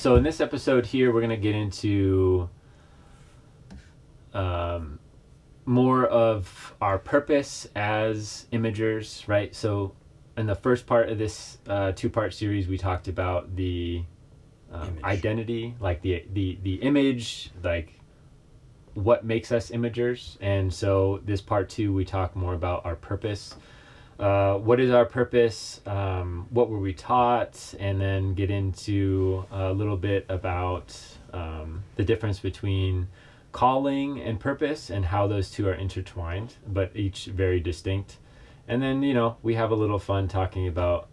So in this episode here, we're going to get into more of our purpose as imagers, right? So in the first part of this two-part series, we talked about the identity, like the image, like what makes us imagers. And so this part two, we talk more about our purpose. What is our purpose? What were we taught? And then get into a little bit about the difference between calling and purpose and how those two are intertwined, but each very distinct. And then, we have a little fun talking about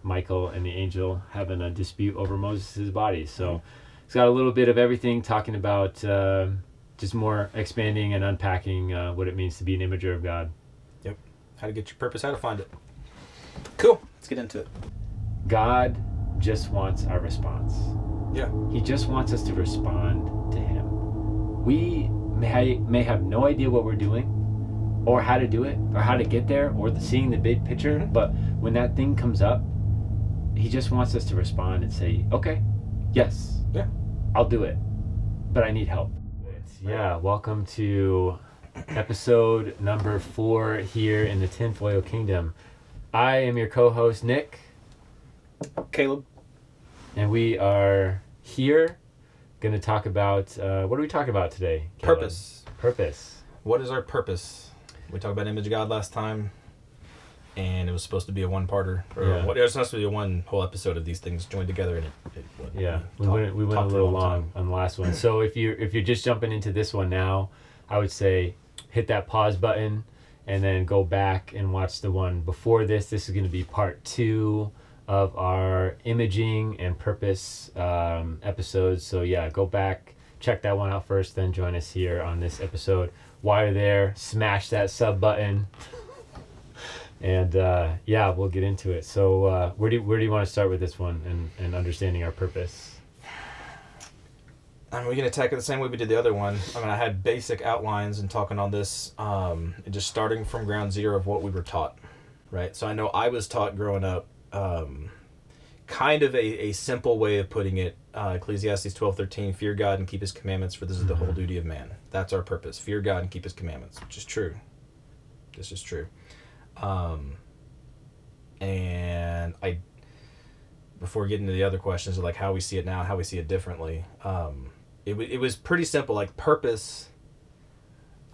Michael and the angel having a dispute over Moses' body. So it's got a little bit of everything, talking about just more expanding and unpacking what it means to be an imager of God. Yep. How to get your purpose, how to find it. Cool. Let's get into it. God just wants our response. Yeah. He just wants us to respond to him. We may have no idea what we're doing or how to do it or how to get there or seeing the big picture, but when that thing comes up, he just wants us to respond and say, okay, yes, yeah, I'll do it, but I need help. Yeah, welcome to episode number 4 here in the Tinfoil Kingdom. I am your co-host, Nick. Caleb. And we are here going to talk about, what are we talking about today, Caleb? Purpose. What is our purpose? We talked about image of God last time, and it was supposed to be a one-parter. It was supposed to be a one whole episode of these things joined together. And we went a little long on the last one. So if you're just jumping into this one now, I would say hit that pause button and then go back and watch the one before this. This is going to be part 2 of our imaging and purpose episodes. So yeah, go back, check that one out first, then join us here on this episode. While you're there, smash that sub button. And we'll get into it. So where do you want to start with this one and understanding our purpose? We can attack it the same way we did the other one. I had basic outlines and talking on this, and just starting from ground zero of what we were taught, right? So I know I was taught growing up, kind of a simple way of putting it, Ecclesiastes 12:13, fear God and keep his commandments, for this is the whole duty of man. That's our purpose. Fear God and keep his commandments, which is true. This is true. And before getting to the other questions of like how we see it now, how we see it differently, it was pretty simple. Like purpose,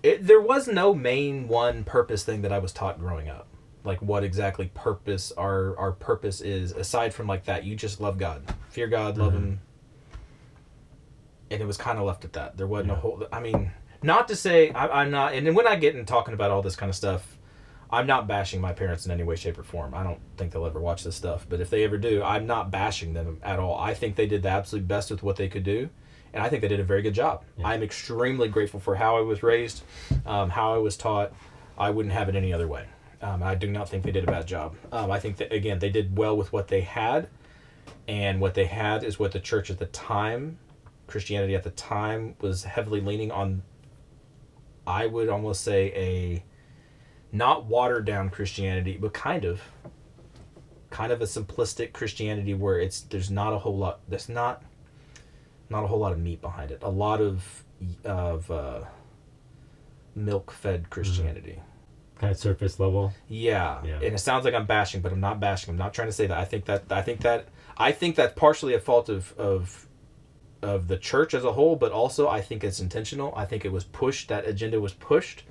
there was no main one purpose thing that I was taught growing up. Like what exactly purpose our purpose is, aside from like that, you just love God, fear God, love him. And it was kind of left at that. There wasn't a whole, not to say I'm not, and then when I get in talking about all this kind of stuff, I'm not bashing my parents in any way, shape, or form. I don't think they'll ever watch this stuff. But if they ever do, I'm not bashing them at all. I think they did the absolute best with what they could do. And I think they did a very good job. Yeah. I'm extremely grateful for how I was raised, how I was taught. I wouldn't have it any other way. I do not think they did a bad job. I think that, again, they did well with what they had. And what they had is what the church at the time, Christianity at the time, was heavily leaning on, I would almost say a not watered down Christianity, but kind of a simplistic Christianity where there's not a whole lot of meat behind it. A lot of milk-fed Christianity. Kind of surface level. Yeah. And it sounds like I'm bashing, but I'm not bashing. I'm not trying to say that. I think that's partially a fault of the church as a whole, but also I think it's intentional. I think it was pushed. That agenda was pushed.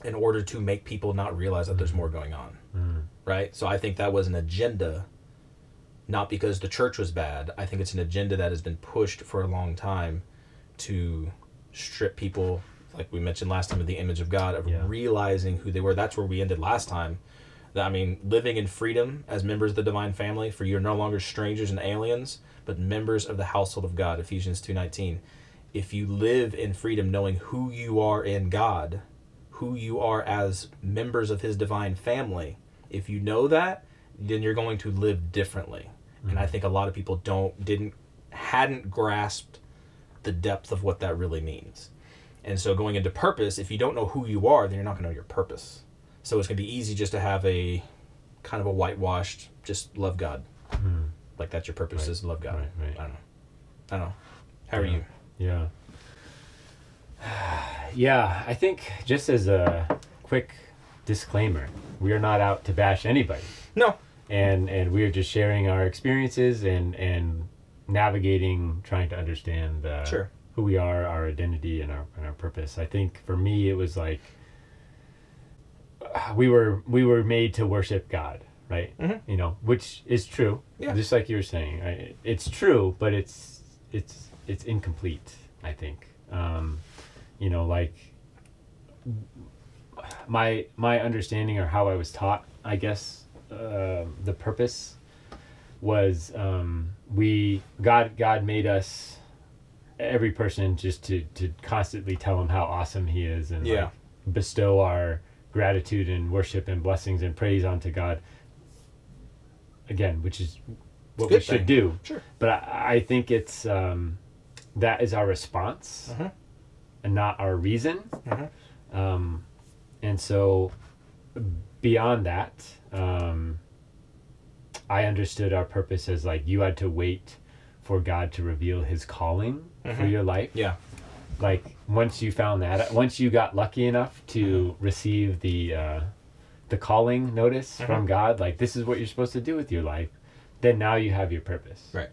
In order to make people not realize that there's more going on, right? So I think that was an agenda, not because the church was bad. I think it's an agenda that has been pushed for a long time to strip people, like we mentioned last time, of the image of God, of realizing who they were. That's where we ended last time. Living in freedom as members of the divine family, for you're no longer strangers and aliens, but members of the household of God, Ephesians 2:19. If you live in freedom knowing who you are in God, who you are as members of his divine family, if you know that, then you're going to live differently. And I think a lot of people hadn't grasped the depth of what that really means. And so going into purpose, if you don't know who you are, then you're not going to know your purpose. So it's going to be easy just to have a kind of a whitewashed, just love God. Like that's your purpose is to love God. Right. I don't know. How are you? Yeah. Yeah, I think just as a quick disclaimer, we are not out to bash anybody. No. And we're just sharing our experiences and navigating, trying to understand Sure. who we are, our identity, and our purpose. I think for me, it was like we were made to worship God, right? Mm-hmm. You know, which is true. Yeah. Just like you were saying, right? It's true, but it's incomplete, I think. You know, like my understanding or how I was taught, I guess, the purpose was God made us, every person, just to constantly tell him how awesome he is and like bestow our gratitude and worship and blessings and praise onto God, again, which is what we should do. Sure. But I think it's that is our response and not our reason. And so beyond that, I understood our purpose as like you had to wait for God to reveal his calling for your life. Yeah. Like once you found that, once you got lucky enough to receive the calling notice from God, like this is what you're supposed to do with your life, then now you have your purpose. Right.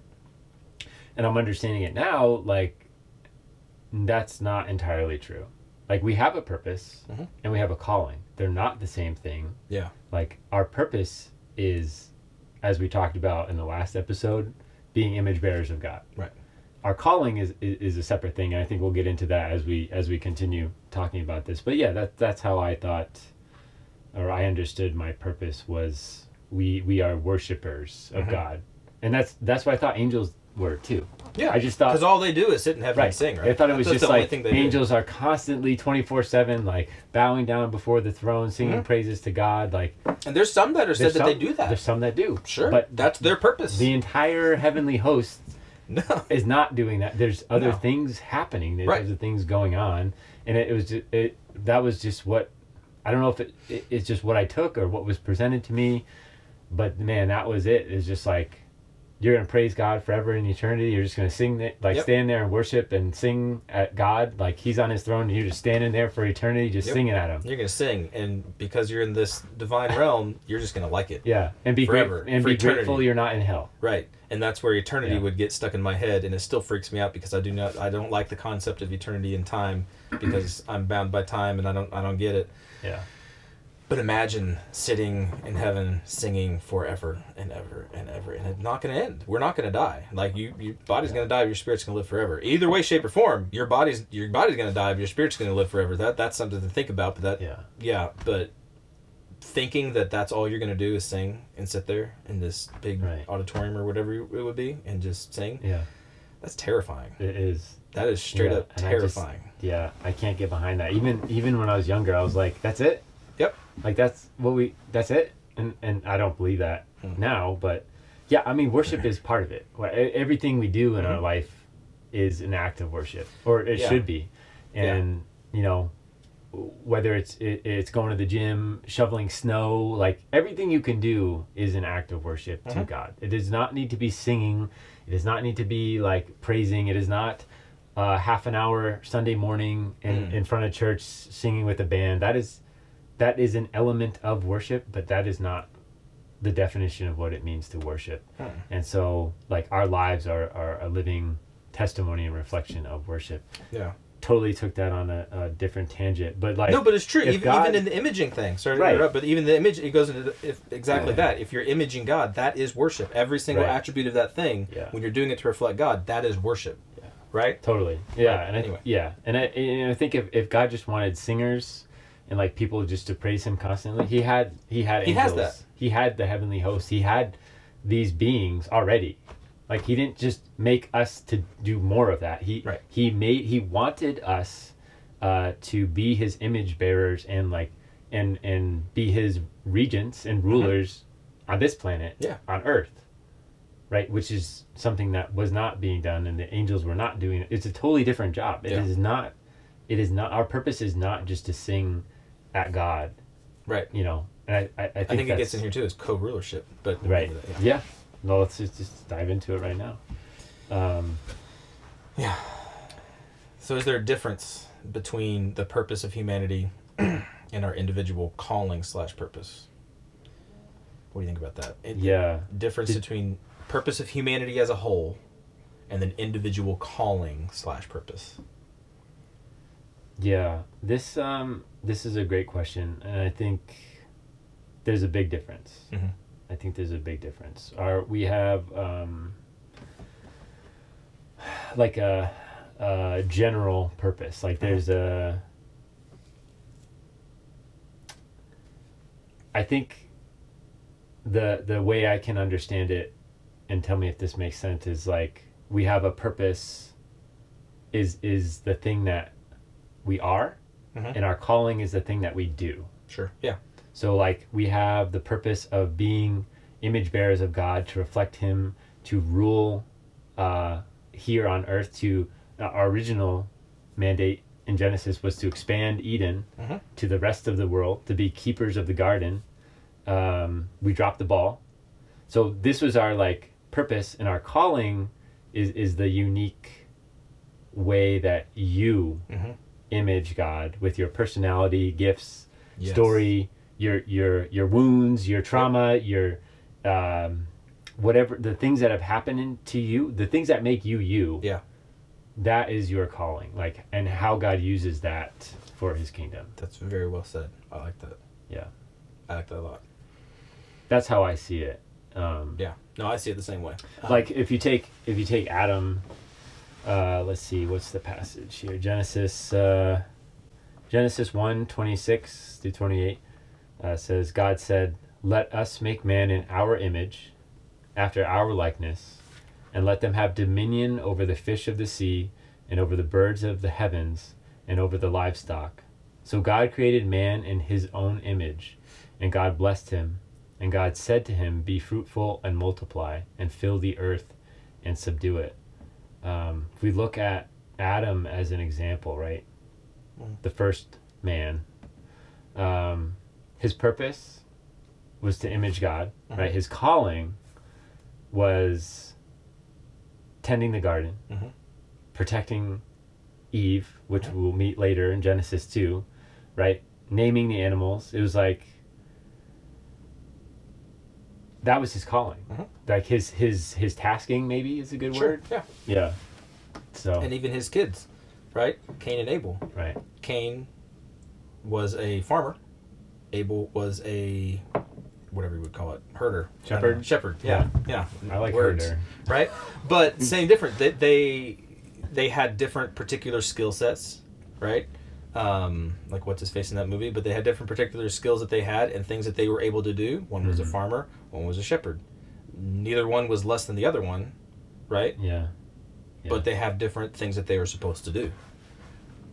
And I'm understanding it now, like that's not entirely true. Like we have a purpose and we have a calling. They're not the same thing. Yeah. Like our purpose is, as we talked about in the last episode, being image bearers of God. Right. Our calling is a separate thing, and I think we'll get into that as we continue talking about this. But yeah, that's how I thought, or I understood my purpose was we are worshipers of God, and that's what I thought angels were too. Yeah, I just thought because all they do is sit in heaven and sing, right? I thought it was That's just the only like thing they angels are constantly 24/7, like bowing down before the throne, singing praises to God. Like, and there's some that are said that they do that. There's some that do. Sure, but that's their purpose. The entire heavenly host is not doing that. There's other things happening. There's other things going on, and it was just, that was just what, I don't know if it's just what I took or what was presented to me, but man, that was it. It's just like, you're going to praise God forever in eternity. You're just going to sing, stand there and worship and sing at God. Like he's on his throne and you're just standing there for eternity, just singing at him. You're going to sing. And because you're in this divine realm, you're just going to like it. Yeah. And be forever. And be grateful you're not in hell. Right. And that's where eternity would get stuck in my head. And it still freaks me out because I don't like the concept of eternity and time because I'm bound by time and I don't get it. Yeah. But imagine sitting in heaven singing forever and ever and ever, and it's not going to end. We're not going to die. Like your body's going to die, but your spirit's going to live forever. Either way, shape, or form, your body's going to die, but your spirit's going to live forever. That's something to think about. But but thinking that that's all you're going to do is sing and sit there in this big auditorium or whatever it would be and just sing. Yeah, that's terrifying. It is. That is straight up terrifying. I can't get behind that. Even when I was younger, I was like, that's it. Yep. Like that's it, and I don't believe that now, but yeah, I mean, worship is part of it. Everything we do in our life is an act of worship, or it should be, and you know, whether it's going to the gym, shoveling snow, like everything you can do is an act of worship to God. It does not need to be singing. It does not need to be like praising. It is not half an hour Sunday morning in front of church singing with a band. That is an element of worship, but that is not the definition of what it means to worship. And so, like, our lives are a living testimony and reflection of worship. Yeah. Totally took that on a different tangent, but like... No, but it's true. Even in the imaging thing. Sorry to interrupt, but even the image, it goes into exactly that. If you're imaging God, that is worship. Every single attribute of that thing, when you're doing it to reflect God, that is worship. Yeah. Right? Totally. Yeah. Right. And anyway. And I think if God just wanted singers... and like people just to praise him constantly, he had angels. He has that. He had the heavenly host. He had these beings already. Like he didn't just make us to do more of that. He wanted us to be his image bearers and and be his regents and rulers on this planet, on Earth, right? Which is something that was not being done, and the angels were not doing it. It's a totally different job. It is not. Our purpose is not just to sing at God, right? You know, and I think it gets in here too is co-rulership, but right, yeah. well, let's just dive into it right now. Yeah. So is there a difference between the purpose of humanity and our individual calling / purpose? What do you think about that? Yeah. Difference between purpose of humanity as a whole and then individual calling / purpose. Yeah. This is a great question, and I think there's a big difference. Mm-hmm. I think there's a big difference. We have like a general purpose. Like there's I think the way I can understand it, and tell me if this makes sense, is like we have a purpose is the thing that we are, and our calling is the thing that we do. Sure. Yeah. So like we have the purpose of being image bearers of God, to reflect him, to rule here on earth. To our original mandate in Genesis was to expand Eden to the rest of the world, to be keepers of the garden. We dropped the ball. So this was our like purpose, and our calling is the unique way that you image God with your personality, gifts, story, your wounds, your trauma, your whatever, the things that have happened to you, the things that make you you. Yeah. That is your calling, like, and how God uses that for his kingdom. That's very well said. I like that. Yeah. I like that a lot. That's how I see it. Yeah. No, I see it the same way. Like if you take Adam, let's see, what's the passage here? Genesis 1:26 through 28 says, God said, "Let us make man in our image, after our likeness, and let them have dominion over the fish of the sea, and over the birds of the heavens, and over the livestock." So God created man in his own image, and God blessed him. And God said to him, "Be fruitful and multiply, and fill the earth and subdue it." If we look at Adam as an example, right? The first man, his purpose was to image God, right? His calling was tending the garden, protecting Eve, which we'll meet later in Genesis 2, right? Naming the animals. It was like, that was his calling. Like his tasking, maybe, is a good word. Yeah. Yeah. So. And even his kids, right? Cain and Abel. Right. Cain was a farmer. Abel was a, whatever you would call it, herder. Shepherd. Yeah. I like words, herder. Right? But same difference. They had different particular skill sets, right? Like what's his face in that movie, but they had different particular skills that they had and things that they were able to do. One was a farmer, one was a shepherd. Neither one was less than the other one, right? Yeah. But they have different things that they were supposed to do.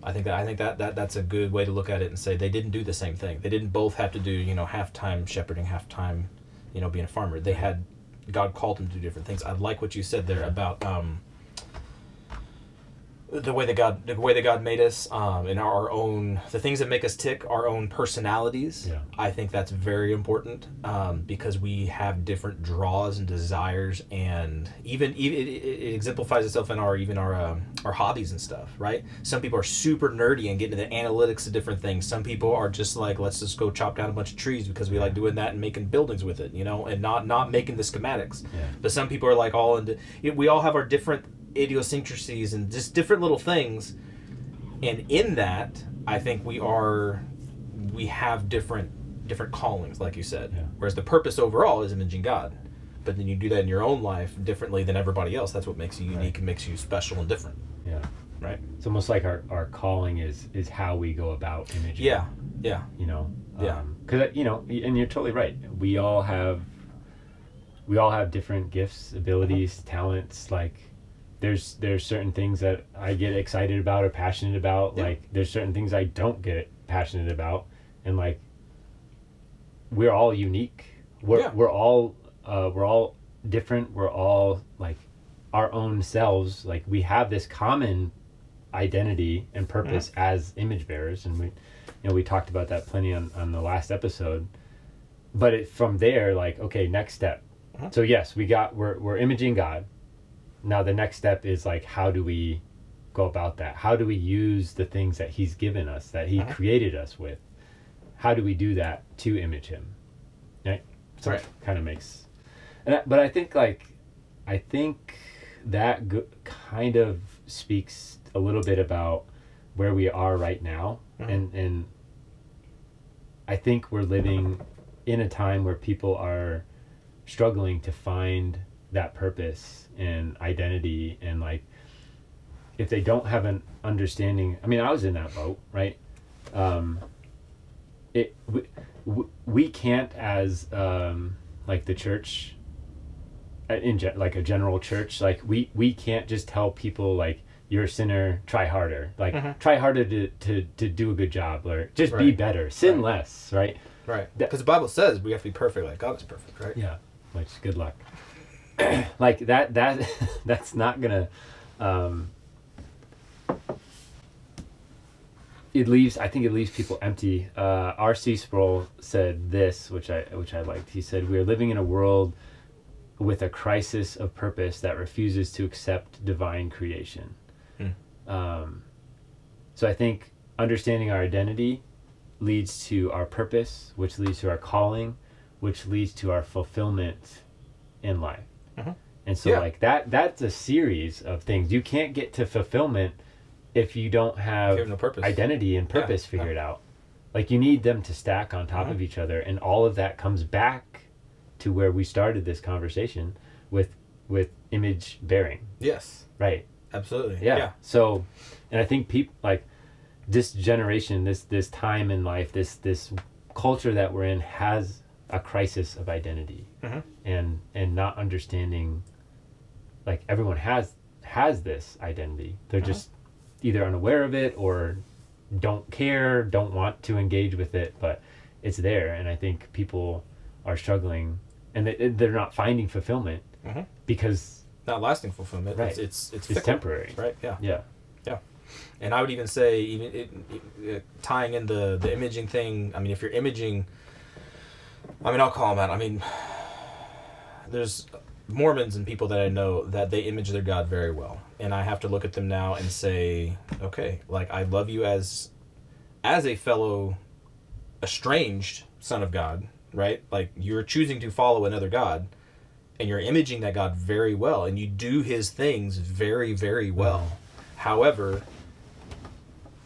I think that's a good way to look at it and say they didn't do the same thing. They didn't both have to do, half time shepherding, half time, being a farmer. They had, God called them to do different things. I like what you said there about the way that God made us, and our own, the things that make us tick, our own personalities. Yeah. I think that's very important, because we have different draws and desires, and even it exemplifies itself in our hobbies and stuff, right? Some people are super nerdy and get into the analytics of different things. Some people are just like, let's just go chop down a bunch of trees because we like doing that and making buildings with it, and not making the schematics. Yeah. But some people are like all into, we all have our different idiosyncrasies and just different little things, and in that I think we have different callings, like you said. Yeah. Whereas the purpose overall is imaging God, but then you do that in your own life differently than everybody else. That's what makes you unique and makes you special and different. Yeah. Right. It's almost like our calling is how we go about imaging. Yeah. Yeah. Yeah. Because and you're totally right. We all have different gifts, abilities, talents. Like there's certain things that I get excited about or passionate about. Yeah. Like there's certain things I don't get passionate about, and like we're all unique. We're all different. We're all like our own selves. Like we have this common identity and purpose as image bearers, and we talked about that plenty on the last episode. But from there, like, okay, next step, So yes, we're imaging God. Now the next step is like, how do we go about that? How do we use the things that he's given us, that he created us with? How do we do that to image him? Right? So it kind of makes... but I think that kind of speaks a little bit about where we are right now. And I think we're living in a time where people are struggling to find that purpose and identity, and like, if they don't have an understanding, I mean, I was in that boat, right? We can't, as like the church, like a general church, like we can't just tell people like, you're a sinner, try harder, like try harder to do a good job, or just be better, sin less, right? Right. Because the Bible says we have to be perfect like God is perfect, right? Yeah. Which, good luck. Like that's not gonna. I think it leaves people empty. R.C. Sproul said this, which I liked. He said, "We are living in a world with a crisis of purpose that refuses to accept divine creation." So I think understanding our identity leads to our purpose, which leads to our calling, which leads to our fulfillment in life. And so like that's a series of things. You can't get to fulfillment if you don't have no purpose. Identity and purpose figured out. Like, you need them to stack on top of each other, and all of that comes back to where we started this conversation with image bearing. Yes. Right. Absolutely. Yeah. So, and I think people like this generation, this time in life, this culture that we're in has a crisis of identity, and not understanding, like, everyone has this identity. They're just either unaware of it or don't care, don't want to engage with it, but it's there. And I think people are struggling, and they're not finding fulfillment because not lasting fulfillment. Right. It's temporary. Right. Yeah. Yeah. And I would even say, tying in the imaging thing, I mean, if you're imaging, I mean, I'll call them out. I mean, there's Mormons and people that I know that they image their God very well. And I have to look at them now and say, okay, like, I love you as a fellow estranged son of God, right? Like, you're choosing to follow another God, and you're imaging that God very well, and you do his things very, very well. However,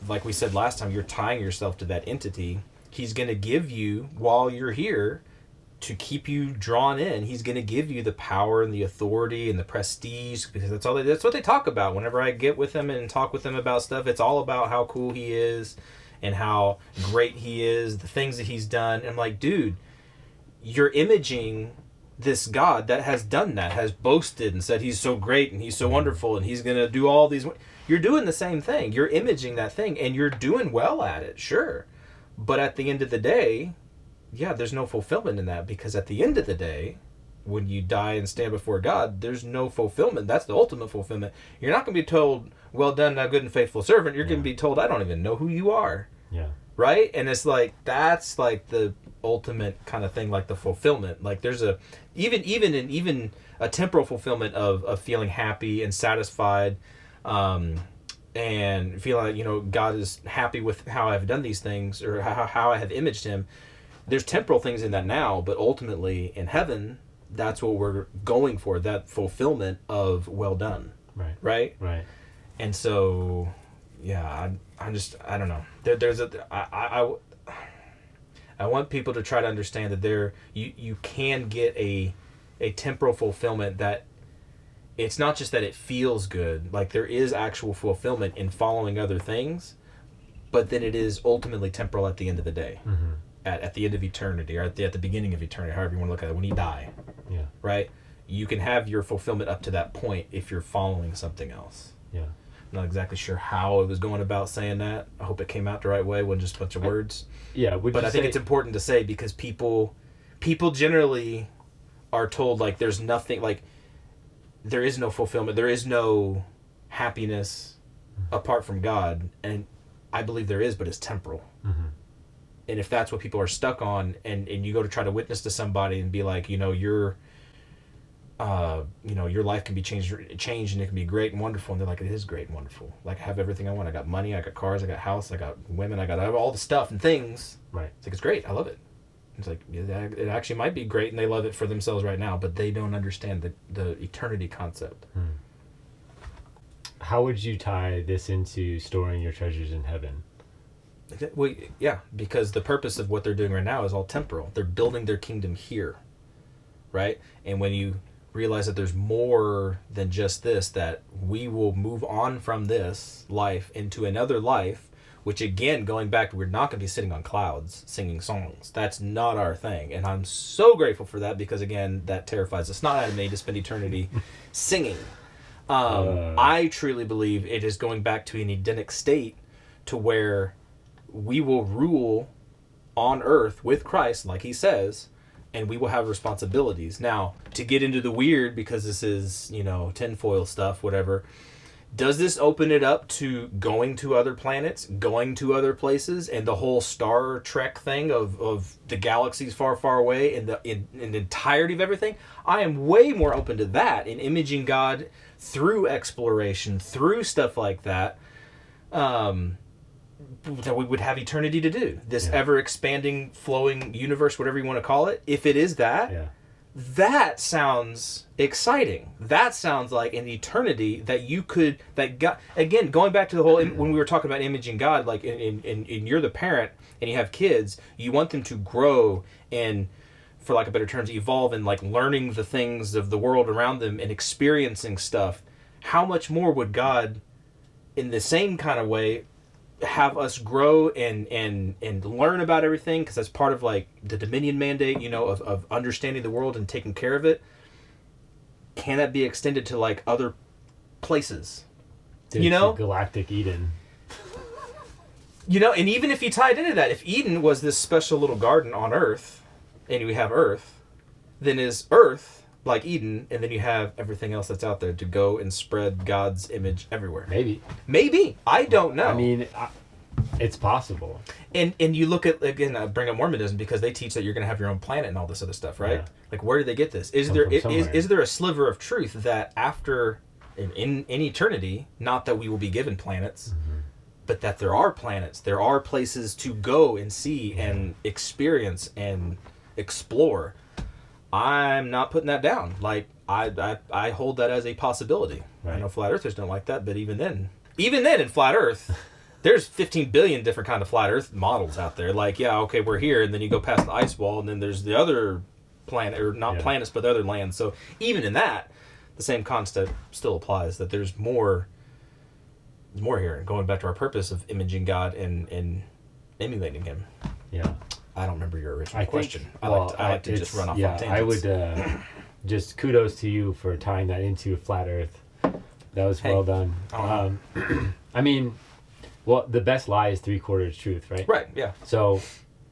like we said last time, you're tying yourself to that entity. He's going to give you, while you're here, to keep you drawn in, he's going to give you the power and the authority and the prestige, because that's what they talk about. Whenever I get with them and talk with them about stuff, it's all about how cool he is and how great he is, the things that he's done. And I'm like, dude, you're imaging this God that has done that, has boasted and said he's so great and he's so wonderful and he's going to do all these. You're doing the same thing. You're imaging that thing, and you're doing well at it, sure. But at the end of the day, there's no fulfillment in that, because at the end of the day, when you die and stand before God, there's no fulfillment. That's the ultimate fulfillment. You're not going to be told, well done, thou good and faithful servant. You're going to be told, I don't even know who you are. Yeah. Right? And it's like, that's like the ultimate kind of thing, like the fulfillment. Like, there's even a temporal fulfillment of feeling happy and satisfied, and feeling like, God is happy with how I've done these things, or how I have imaged him. There's temporal things in that now, but ultimately in heaven, that's what we're going for, that fulfillment of well done. Right. And so, I don't know. I want people to try to understand that you can get a temporal fulfillment, that it's not just that it feels good. Like, there is actual fulfillment in following other things, but then it is ultimately temporal at the end of the day. At the end of eternity, or at the beginning of eternity, however you want to look at it, when you die. Yeah. Right? You can have your fulfillment up to that point if you're following something else. Yeah. I'm not exactly sure how I was going about saying that. I hope it came out the right way, wasn't just a bunch of words. Yeah. But I think it's important to say, because people generally are told, like, there's nothing, like, there is no fulfillment, there is no happiness apart from God. And I believe there is, but it's temporal. And if that's what people are stuck on, and you go to try to witness to somebody and be like, you're your life can be changed and it can be great and wonderful. And they're like, it is great and wonderful. Like, I have everything I want. I got money, I got cars, I got house, I got women, I got all the stuff and things. Right. It's like, it's great. I love it. It's like, it actually might be great and they love it for themselves right now, but they don't understand the eternity concept. How would you tie this into storing your treasures in heaven? Well, yeah, because the purpose of what they're doing right now is all temporal. They're building their kingdom here, right? And when you realize that there's more than just this, that we will move on from this life into another life, which again, going back, we're not going to be sitting on clouds singing songs. That's not our thing. And I'm so grateful for that because, again, that terrifies us not out of me to spend eternity singing. I truly believe it is going back to an Edenic state to where we will rule on earth with Christ, like he says, and we will have responsibilities. Now, to get into the weird, because this is, tinfoil stuff, whatever, does this open it up to going to other planets, going to other places, and the whole Star Trek thing of the galaxies far, far away and in the entirety of everything? I am way more open to that in imaging God through exploration, through stuff like that, that we would have eternity to do. This ever-expanding, flowing universe, whatever you want to call it. If it is that, that sounds exciting. That sounds like an eternity that you could... that God, again, going back to the whole... when we were talking about imaging God, like, in you're the parent and you have kids, you want them to grow and, for lack of better terms, evolve and, like, learning the things of the world around them and experiencing stuff. How much more would God, in the same kind of way, have us grow and learn about everything, because that's part of like the Dominion mandate, of understanding the world and taking care of it. Can that be extended to like other places? Galactic Eden. And even if you tied into that, if Eden was this special little garden on Earth, and we have Earth, then is Earth like Eden, and then you have everything else that's out there to go and spread God's image everywhere. Maybe. I don't know. I mean, it's possible. And you look at, again, I bring up Mormonism because they teach that you're going to have your own planet and all this other stuff, right? Yeah. Like, where do they get this? Is there a sliver of truth that after, in eternity, not that we will be given planets, but that there are planets, there are places to go and see and experience and explore. I'm not putting that down. Like, I hold that as a possibility. Right. I know flat earthers don't like that, but even then in flat earth, there's 15 billion different kind of flat earth models out there. Like, yeah, okay, we're here, and then you go past the ice wall, and then there's the other planet, or not planets, but the other lands. So even in that, the same concept still applies, that there's more here. And going back to our purpose of imaging God and emulating him. Yeah. I don't remember your original question. I like to just run off on tangents. I would just kudos to you for tying that into flat Earth. That was well done. I mean, the best lie is 3/4 truth, right? Right. Yeah. So,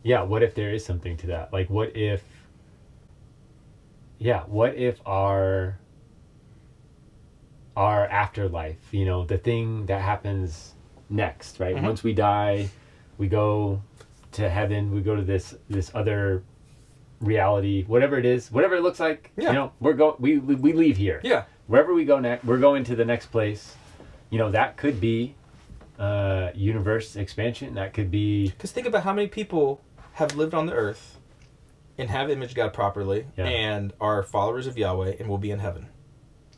what if there is something to that? Like, what if our afterlife, the thing that happens next, right? Mm-hmm. Once we die, we go to heaven, we go to this other reality, whatever it is, whatever it looks like. We leave here. Yeah. Wherever we go next, we're going to the next place. That could be universe expansion. That could be, because think about how many people have lived on the earth and have imaged God properly and are followers of Yahweh and will be in heaven.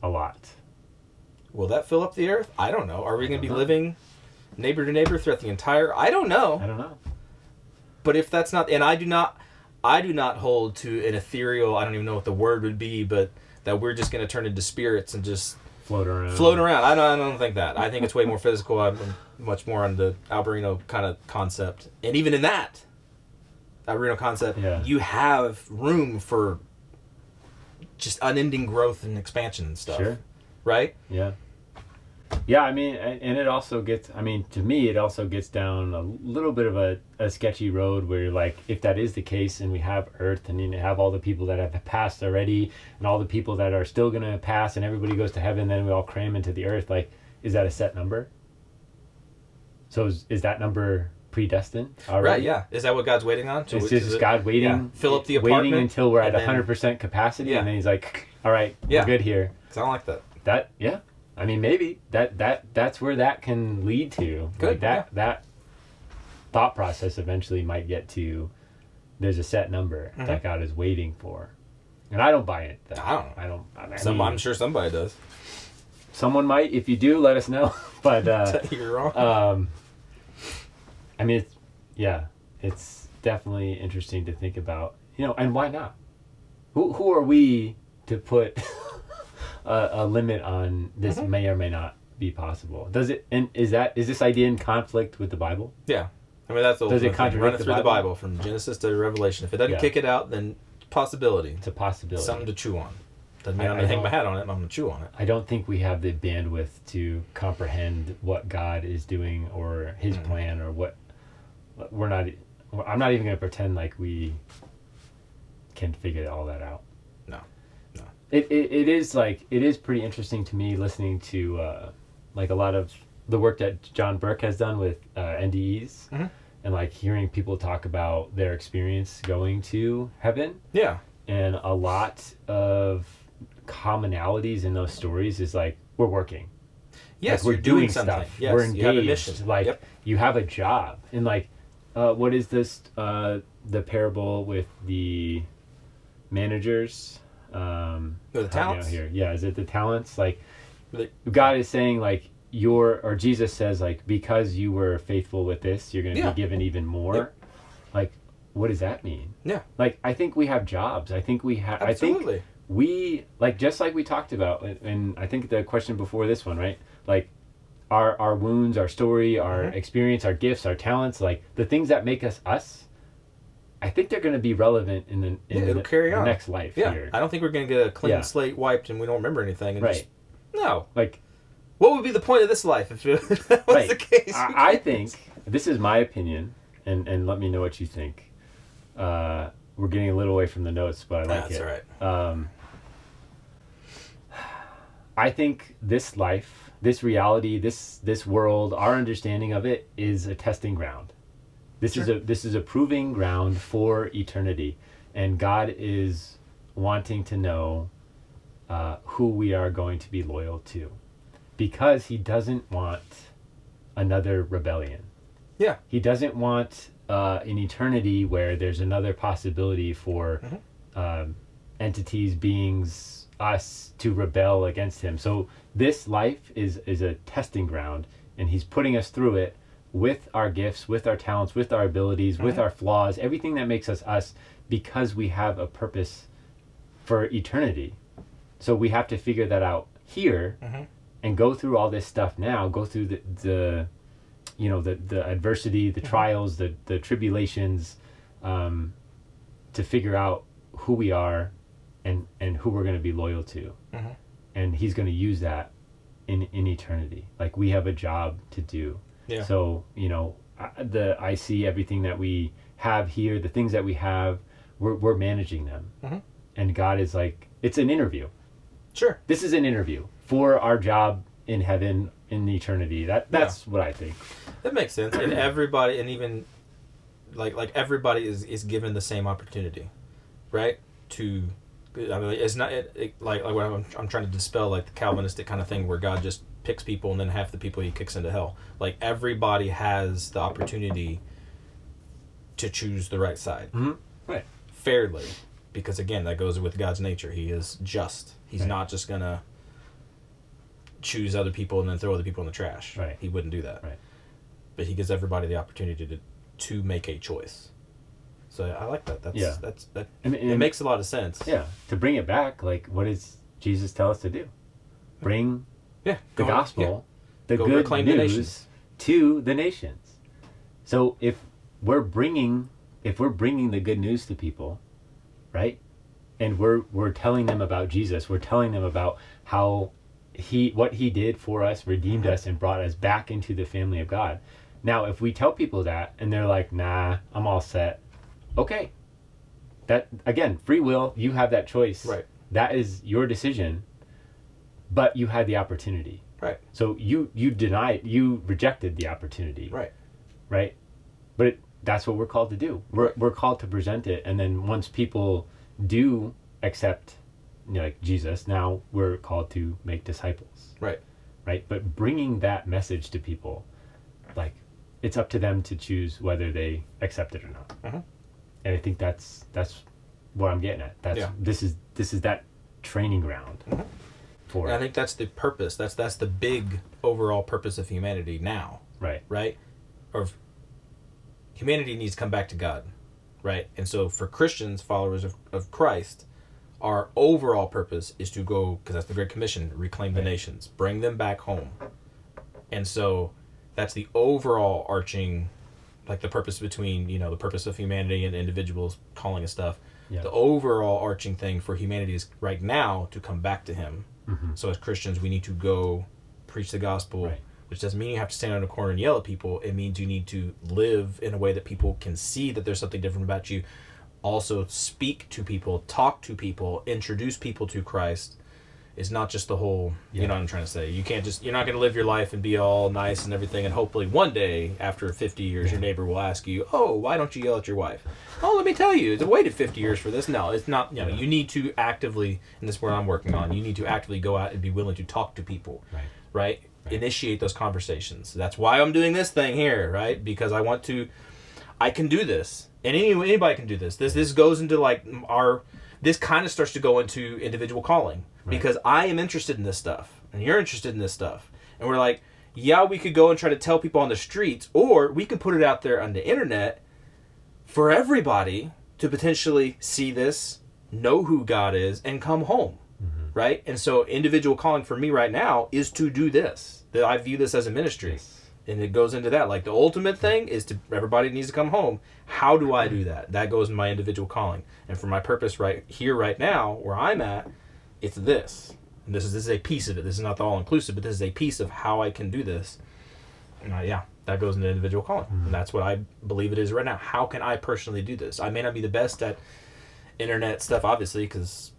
A lot. Will that fill up the earth? I don't know. Are we going to be living neighbor to neighbor throughout the entire? I don't know. But if that's not, and I do not hold to an ethereal, I don't even know what the word would be, but that we're just going to turn into spirits and just float around. I don't think that. I think it's way more physical. I'm much more on the Alberino kind of concept. And even in that Alberino concept, you have room for just unending growth and expansion and stuff. Sure. Right? Yeah. Yeah, I mean, and it also gets, to me, it also gets down a little bit of a sketchy road where, like, if that is the case and we have Earth and you have all the people that have passed already and all the people that are still going to pass and everybody goes to heaven, then we all cram into the Earth, like, is that a set number? So is that number predestined already? Right, yeah. Is that what God's waiting on? It's just God waiting. Fill up the apartment. Waiting until we're at 100% capacity, and then he's like, all right, Yeah. we're good here. I don't like that. That, yeah. I mean, maybe that's where that can lead to. Good. Like that thought process eventually might get to, there's a set number that God is waiting for. And I don't buy it. I don't. I mean, I'm sure somebody does. someone might. If you do, let us know. But You're wrong. I mean, it's definitely interesting to think about. And why not? Who are we to put a limit on this may or may not be possible? Does it? And is this idea in conflict with the Bible? Yeah. I mean, that's the Does it ultimate thing. contradict Run it the through the Bible? Bible from Genesis to Revelation. If it doesn't Yeah. kick it out, then possibility. It's a possibility. Something to chew on. Doesn't mean I I'm going to hang don't- my hat on it. I'm going to chew on it. I don't think we have the bandwidth to comprehend what God is doing or His plan or what. I'm not even going to pretend like we can figure all that out. No. It is pretty interesting to me listening to like a lot of the work that John Burke has done with NDEs and like hearing people talk about their experience going to heaven. Yeah. And a lot of commonalities in those stories is like, we're working. Yes, Like, we're you're doing stuff. something. Yes, we're engaged. you have a mission. Like Yep. you have a job. And like, what is this? The parable with the managers. The Help me out talents? here. Yeah, is it the talents? Like, The- God is saying like or Jesus says like, because you were faithful with this, you're going to Yeah. be given even more. Yep. Like, what does that mean? Yeah. Like, I think we have jobs. I think we have. I think Absolutely. we just like we talked about, and I think the question before this one, right? Like, our wounds, our story, our experience, our gifts, our talents, like the things that make us us. I think they're going to be relevant in it'll carry the on. next life Yeah. here. I don't think we're going to get a clean Yeah. slate wiped and we don't remember anything. And Right. just, no. Like, What would be the point of this life if that was right. the case? I think this is my opinion, and let me know what you think. We're getting a little away from the notes, but I like That's it. all right. I think this life, this reality, this world, our understanding of it is a testing ground. This is a proving ground for eternity, and God is wanting to know who we are going to be loyal to, because He doesn't want another rebellion. Yeah. He doesn't want an eternity where there's another possibility for entities, beings, us to rebel against Him. So this life is a testing ground, and He's putting us through it with our gifts, with our talents, with our abilities, with our flaws, everything that makes us us, because we have a purpose for eternity. So we have to figure that out here and go through all this stuff now, go through the adversity, the trials, the tribulations, to figure out who we are and who we're going to be loyal to. And He's going to use that in eternity. Like, we have a job to do. Yeah. So, I see everything that we have here, the things that we have, we're managing them. And God is like, it's an interview. Sure. This is an interview for our job in heaven, in eternity. That's what I think. That makes sense. And everybody, and even like everybody is given the same opportunity, right? I mean, it's not like what I'm trying to dispel, like the Calvinistic kind of thing where God just picks people and then half the people He kicks into hell. Like, everybody has the opportunity to choose the right side. Right. Fairly. Because again, that goes with God's nature. He is just. He's not just gonna choose other people and then throw other people in the trash. Right. He wouldn't do that. Right. But He gives everybody the opportunity to make a choice. So I like that. It makes a lot of sense. Yeah. To bring it back, like, what does Jesus tell us to do? Bring Yeah. the gospel, the Go good reclaim the news nations. to the nations. So if we're bringing the good news to people, right? And we're telling them about Jesus, we're telling them about how what he did for us, redeemed us, and brought us back into the family of God. Now, if we tell people that and they're like, nah, I'm all set. Okay. That, again, free will, you have that choice. Right. That is your decision, but you had the opportunity. Right. So you rejected the opportunity. Right. Right. But that's what we're called to do. We're called to present it. And then once people do accept like Jesus. Now we're called to make disciples. Right. Right. But bringing that message to people, like, it's up to them to choose whether they accept it or not. Mm-hmm. And I think that's what I'm getting at. This is that training ground. Mm-hmm. For. And I think that's the purpose. That's the big overall purpose of humanity now. Right. Right. Or humanity needs to come back to God. Right. And so for Christians, followers of Christ, our overall purpose is to go, because that's the Great Commission, reclaim the nations, bring them back home. And so that's the overall arching, like the purpose between, the purpose of humanity and individuals calling and stuff. Yeah. The overall arching thing for humanity is right now to come back to him. Mm-hmm. So as Christians, we need to go preach the gospel, which doesn't mean you have to stand on a corner and yell at people. It means you need to live in a way that people can see that there's something different about you. Also speak to people, talk to people, introduce people to Christ. It's not just the whole, you know what I'm trying to say. You're not going to live your life and be all nice and everything, and hopefully one day, after 50 years, your neighbor will ask you, oh, why don't you yell at your wife? Oh, let me tell you, I waited 50 years for this. No, it's not, you need to actively, and this is where I'm working on, you need to actively go out and be willing to talk to people, right? Initiate those conversations. That's why I'm doing this thing here, right? Because I can do this, and anybody can do this. This goes into this kind of starts to go into individual calling. Because I am interested in this stuff, and you're interested in this stuff. And we're like, we could go and try to tell people on the streets, or we could put it out there on the internet for everybody to potentially see this, know who God is, and come home, right? And so individual calling for me right now is to do this. That I view this as a ministry. Yes. And it goes into that. Like, the ultimate thing is everybody needs to come home. How do I do that? That goes in my individual calling. And for my purpose right here, right now, where I'm at, it's this. And this is a piece of it. This is not the all-inclusive, but this is a piece of how I can do this. And that goes into individual calling. Mm-hmm. And that's what I believe it is right now. How can I personally do this? I may not be the best at internet stuff, obviously, because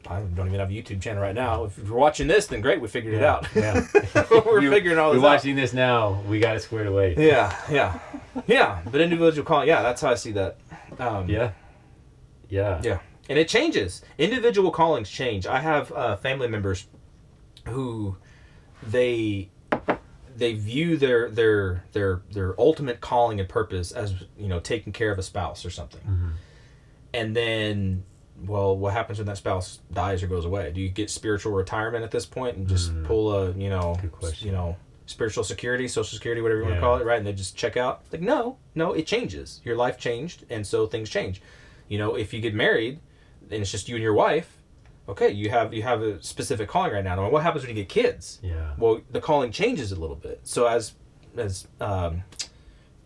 I don't even have a YouTube channel right now. If you're watching this, then great, we figured it out. Yeah. We're figuring all this out. We're watching this now. We got it squared away. Yeah. But individual calling, that's how I see that. Yeah. And it changes. Individual callings change. I have family members who they view their ultimate calling and purpose as, taking care of a spouse or something. Mm-hmm. And then, what happens when that spouse dies or goes away? Do you get spiritual retirement at this point and just pull a, spiritual security, social security, whatever you want to call it, right? And they just check out? Like, no, it changes. Your life changed, and so things change. If you get married, and it's just you and your wife, okay, you have a specific calling right now. Now, what happens when you get kids? Yeah. Well, the calling changes a little bit. So as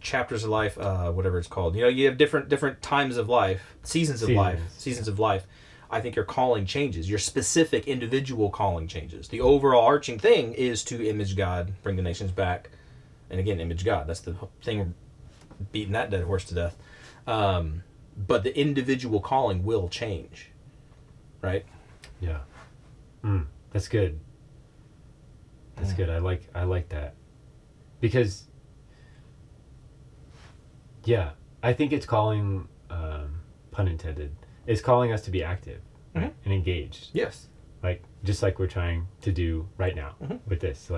chapters of life, whatever it's called, you have different times of life, seasons of life. I think your calling changes. Your specific individual calling changes. The overall arching thing is to image God, bring the nations back, and again, image God. That's the thing. We're beating that dead horse to death. But the individual calling will change, right? Yeah. That's good. That's good. I like that. Because, I think it's calling, pun intended, it's calling us to be active, right? And engaged. Yes. Just like we're trying to do right now with this.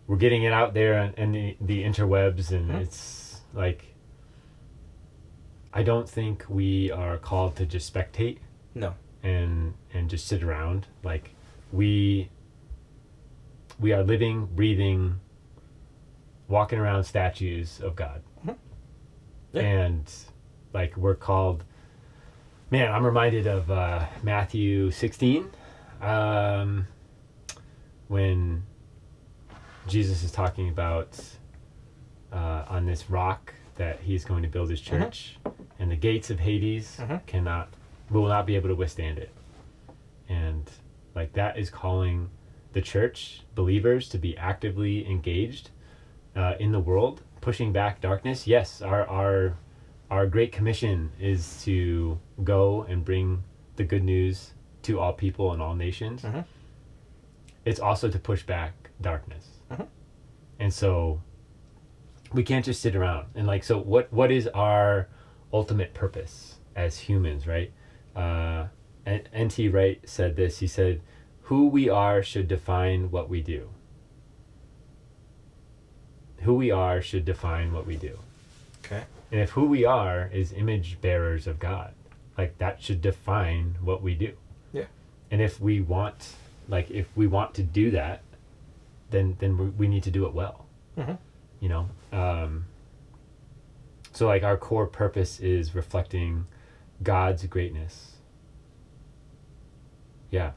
We're getting it out there and the interwebs, and it's like, I don't think we are called to just spectate. No. And just sit around. We are living, breathing, walking around statues of God. Mm-hmm. Yeah. And we're called, man, I'm reminded of Matthew 16, when Jesus is talking about on this rock that he's going to build his church, and the gates of Hades will not be able to withstand it. And that is calling the church, believers, to be actively engaged in the world, pushing back darkness. Yes, our Great Commission is to go and bring the good news to all people and all nations. Mm-hmm. It's also to push back darkness. Mm-hmm. And so we can't just sit around. And what is our ultimate purpose as humans, right? N.T. Wright said this. He said, "Who we are should define what we do." Who we are should define what we do. Okay. And if who we are is image bearers of God, like that should define what we do. Yeah. And if we want to do that, then we need to do it well. Mm-hmm. You know? So like our core purpose is reflecting God's greatness. Yeah.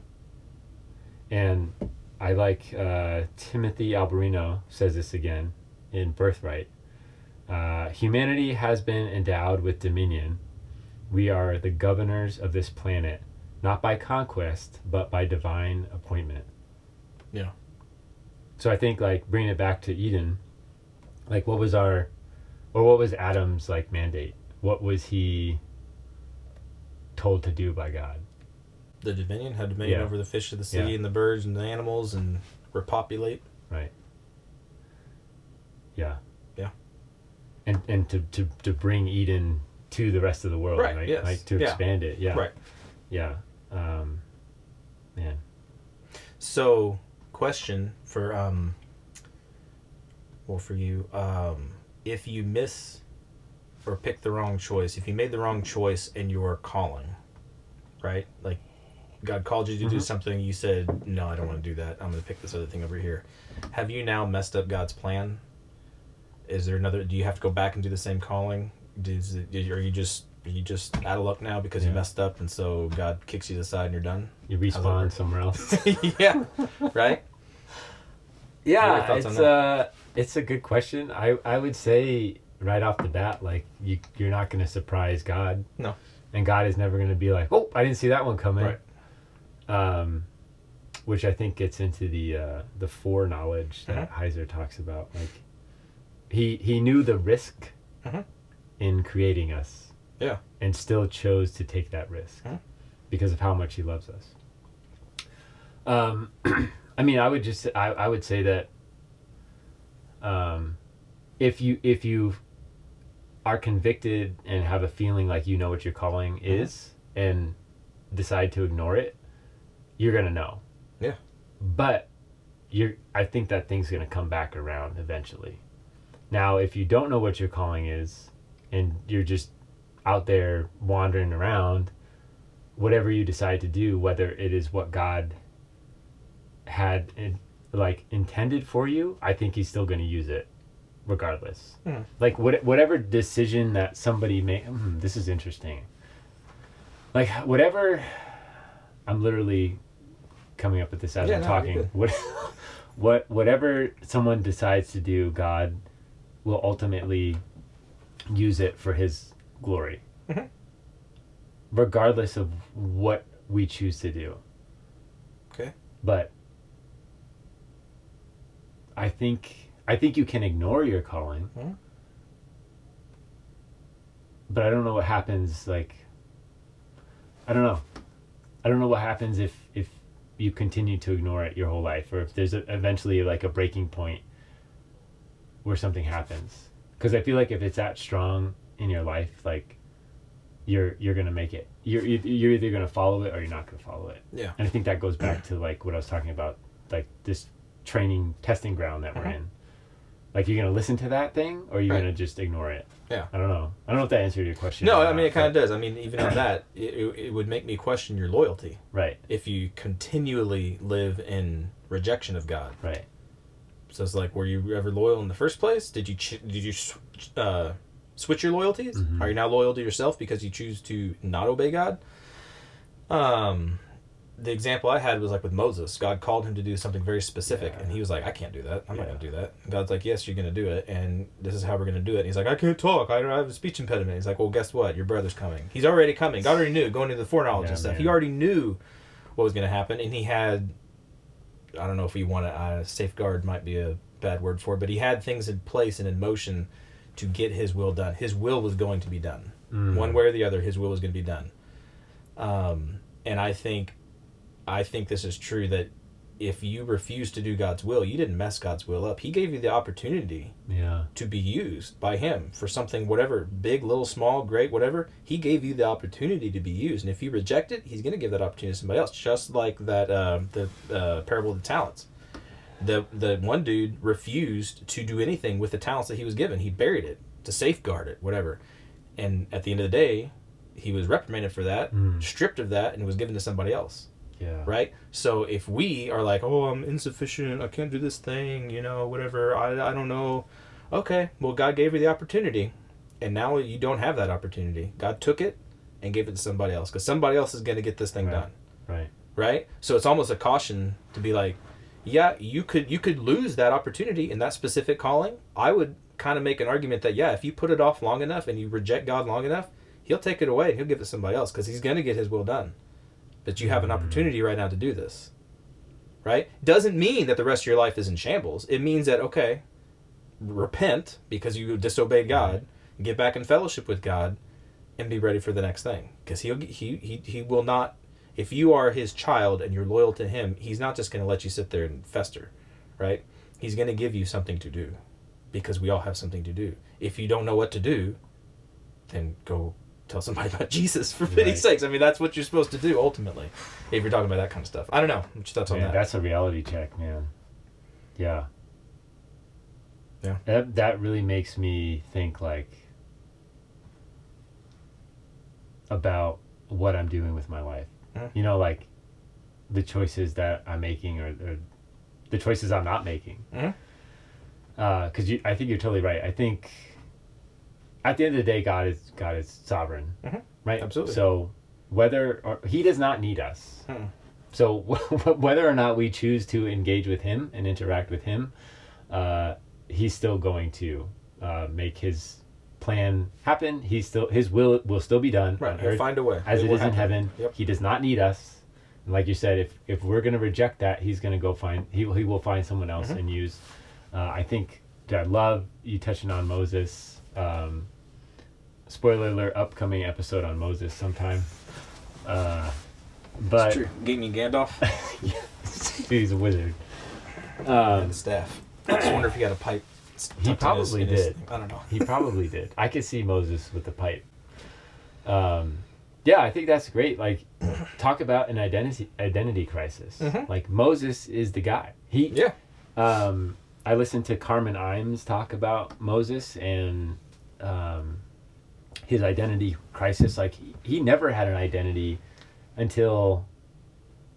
And I like Timothy Alberino says this again in Birthright. Humanity has been endowed with dominion. We are the governors of this planet, not by conquest, but by divine appointment. Yeah. So I think like bringing it back to Eden, like what was Adam's like mandate? What was he told to do by God? The dominion, had dominion over the fish of the sea and the birds and the animals and repopulate. Right. Yeah. Yeah. And to bring Eden to the rest of the world, right? Yes. Like to expand it. Yeah. Right. Yeah. Man. So, question for for you, if you miss or pick the wrong choice, if you made the wrong choice in your calling, right? Like God called you to do something, you said, no, I don't want to do that. I'm going to pick this other thing over here. Have you now messed up God's plan? Is there do you have to go back and do the same calling? Are you just out of luck now because you messed up and so God kicks you to the side and you're done? You respawn somewhere else. Yeah. Right? Yeah, it's a good question. I would say right off the bat, like you're not going to surprise God. No. And God is never going to be like, oh, I didn't see that one coming. Right. Which I think gets into the foreknowledge that Heiser talks about. Like he knew the risk in creating us. Yeah. And still chose to take that risk because of how much he loves us. I mean, I would say that if you are convicted and have a feeling like you know what your calling is and decide to ignore it, you're gonna know. Yeah. But I think that thing's gonna come back around eventually. Now, if you don't know what your calling is and you're just out there wandering around, whatever you decide to do, whether it is what God had intended for you, I think he's still going to use it regardless. Like whatever decision that somebody made, this is interesting. Like whatever, I'm literally coming up with this as I'm talking. Whatever someone decides to do, God will ultimately use it for his glory. Regardless of what we choose to do. Okay. But I think you can ignore your calling. But I don't know what happens, like I don't know what happens if you continue to ignore it your whole life, or if there's eventually like a breaking point where something happens. Because I feel like if it's that strong in your life, like you're gonna make it. You're either gonna follow it or you're not gonna follow it. Yeah. And I think that goes back to like what I was talking about, like this testing ground that we're in. Like you're gonna listen to that thing or you're gonna just ignore it. Yeah. I don't know if that answered your question. No, I mean it kind of does. I mean even on that, it would make me question your loyalty. Right. If you continually live in rejection of God. Right. So it's like, were you ever loyal in the first place? Did you switch your loyalties? Are you now loyal to yourself because you choose to not obey God? The example I had was like with Moses. God called him to do something very specific, and he was like, I can't do that. I'm not going to do that. And God's like, yes, you're going to do it, and this is how we're going to do it. And he's like, I can't talk. I have a speech impediment. He's like, well, guess what? Your brother's coming. He's already coming. God already knew, going into the foreknowledge and stuff. Man. He already knew what was going to happen, and he had, I don't know if he wanted, safeguard might be a bad word for it, but he had things in place and in motion to get his will done. His will was going to be done. One way or the other, his will was going to be done. And I think this is true, that if you refuse to do God's will, you didn't mess God's will up. He gave you the opportunity to be used by him for something, whatever, big, little, small, great, whatever. He gave you the opportunity to be used. And if you reject it, he's going to give that opportunity to somebody else. Just like that, the parable of the talents. The one dude refused to do anything with the talents that he was given. He buried it to safeguard it, whatever. And at the end of the day, he was reprimanded for that, stripped of that, and was given to somebody else. Yeah. Right? So if we are like, oh, I'm insufficient, I can't do this thing, whatever, I don't know. Okay, well, God gave you the opportunity, and now you don't have that opportunity. God took it and gave it to somebody else, because somebody else is going to get this thing done. Right. Right? So it's almost a caution to be like, yeah, you could lose that opportunity in that specific calling. I would kind of make an argument that, yeah, if you put it off long enough and you reject God long enough, he'll take it away and he'll give it to somebody else, because he's going to get his will done. But you have an opportunity right now to do this. Right? Doesn't mean that the rest of your life is in shambles. It means that, okay, repent because you disobeyed God, get back in fellowship with God, and be ready for the next thing. Because he will not, if you are his child and you're loyal to him, he's not just going to let you sit there and fester. Right? He's going to give you something to do, because we all have something to do. If you don't know what to do, then go tell somebody about Jesus, for pity's sakes. I mean, that's what you're supposed to do, ultimately, if you're talking about that kind of stuff. I don't know. What's your thoughts on that? That's a reality check, man. Yeah. Yeah. That really makes me think, like, about what I'm doing with my life. Mm-hmm. Like, the choices that I'm making or the choices I'm not making. Mm-hmm. Because I think you're totally right. I think at the end of the day, God is sovereign, right? Absolutely. So he does not need us. So whether or not we choose to engage with him and interact with him, he's still going to make his plan happen. His will still be done. Right. He'll find a way. As it is in heaven. Yep. He does not need us. And like you said, if we're going to reject that, he's going to go he will find someone else and use. I think I love you touching on Moses. Spoiler alert, upcoming episode on Moses sometime. But it's true. Gaming Gandalf. He's a wizard. And the staff. I just wonder if he got a pipe. He probably did. I don't know. He probably did. I could see Moses with the pipe. Yeah, I think that's great. Like, talk about an identity crisis. Like, Moses is the guy. I listened to Carmen Imes talk about Moses and his identity crisis. Like, he never had an identity until,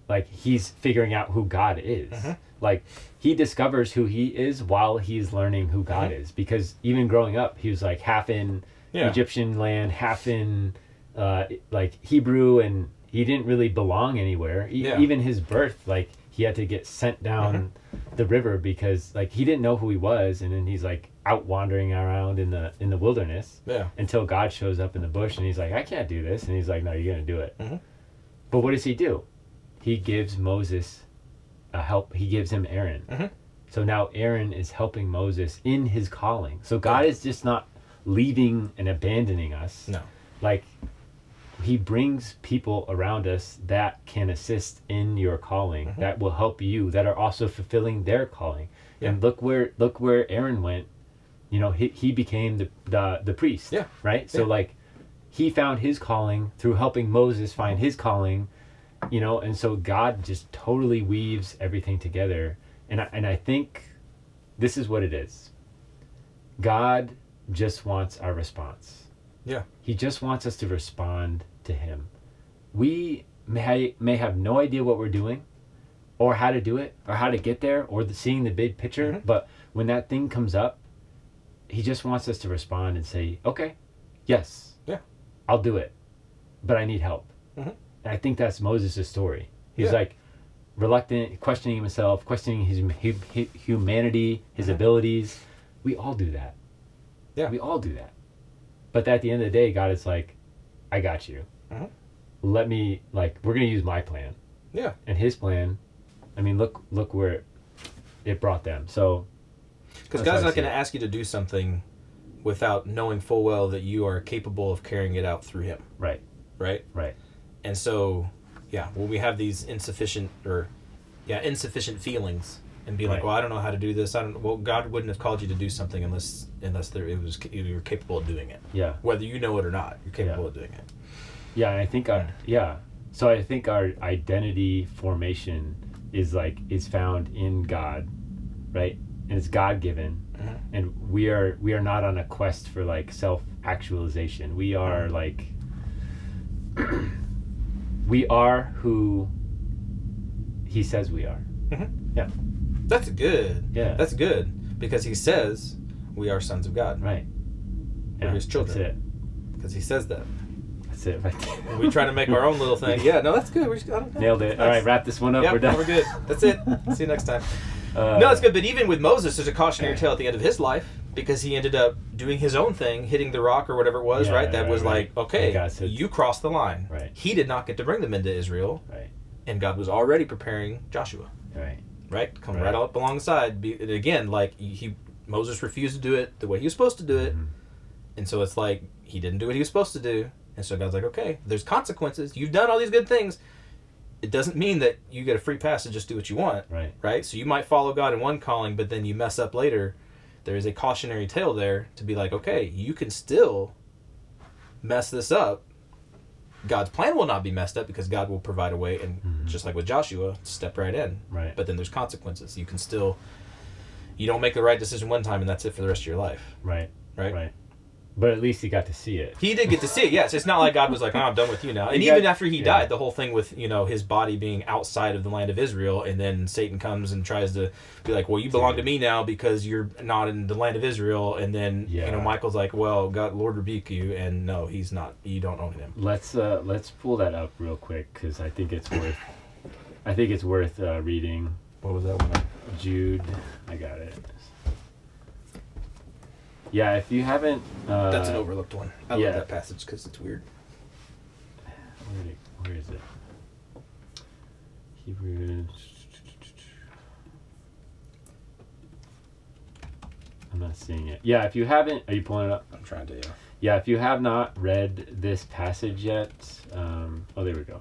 like, he's figuring out who God is. Like, he discovers who he is while he's learning who God is. Because even growing up, he was, like, half in Egyptian land, half in, like, Hebrew, and he didn't really belong anywhere. Even his birth, like, he had to get sent down the river because, like, he didn't know who he was, and then he's, like, out wandering around in the wilderness until God shows up in the bush, and he's like, I can't do this, and he's like, no, you're gonna do it. But what does he do? He gives Moses help. He gives him Aaron. So now Aaron is helping Moses in his calling. So God is just not leaving and abandoning us. No. Like, he brings people around us that can assist in your calling, that will help you, that are also fulfilling their calling. And look where Aaron went. He became the priest. Right. So like, he found his calling through helping Moses find his calling. And so God just totally weaves everything together. And I think this is what it is. God just wants our response. Yeah. He just wants us to respond to him. We may have no idea what we're doing or how to do it or how to get there or seeing the big picture. But when that thing comes up, he just wants us to respond and say, okay, yes, I'll do it, but I need help. And I think that's Moses' story. He's like reluctant, questioning himself, questioning his humanity, his abilities. We all do that. Yeah. We all do that. But at the end of the day, God is like, I got you. Let me, like, we're going to use my plan. Yeah. And his plan, I mean, look where it brought them. So, because God's not going to ask you to do something without knowing full well that you are capable of carrying it out through him. Right. Right. And so, when we have these insufficient or insufficient feelings and be like, well, I don't know how to do this. God wouldn't have called you to do something unless you were capable of doing it. Yeah. Whether you know it or not, you're capable of doing it. Yeah, and I think so I think our identity formation is found in God, right? And it's God given. Mm-hmm. And we are not on a quest for like self-actualization. We are we are who he says we are. Mm-hmm. Yeah. That's good. Yeah. That's good. Because he says we are sons of God. Right. We're his children. That's it. Because he says that. That's it. Right. We try to make our own little thing. Yeah, no, that's good. Nailed it. Nice. All right, wrap this one up. Yep, we're done. We're good. That's it. See you next time. No, it's good. But even with Moses, there's a cautionary tale at the end of his life because he ended up doing his own thing, hitting the rock or whatever it was, right? That was like, okay, you crossed the line. Right. He did not get to bring them into Israel. Right. And God was already preparing Joshua. Right. Right? Come right up alongside. And again, like Moses refused to do it the way he was supposed to do it. Mm-hmm. And so it's like he didn't do what he was supposed to do. And so God's like, okay, there's consequences. You've done all these good things. It doesn't mean that you get a free pass to just do what you want. Right. Right? So you might follow God in one calling, but then you mess up later. There is a cautionary tale there to be like, okay, you can still mess this up. God's plan will not be messed up because God will provide a way, and just like with Joshua, step right in. Right. But then there's consequences. You can still, you don't make the right decision one time, and that's it for the rest of your life. Right. Right. Right. But at least he got to see it. He did get to see it, yes. It's not like God was like, oh, I'm done with you now. And even after he died, the whole thing with, his body being outside of the land of Israel, and then Satan comes and tries to be like, well, you belong to me now because you're not in the land of Israel. And then, Michael's like, well, God, Lord rebuke you. And no, he's not. You don't own him. Let's pull that up real quick because I think it's worth reading. What was that one? Jude. I got it. Yeah, if you haven't... That's an overlooked one. I love that passage because it's weird. Where is it? Hebrews... I'm not seeing it. Yeah, if you haven't... Are you pulling it up? I'm trying to, yeah. Yeah, if you have not read this passage yet... there we go.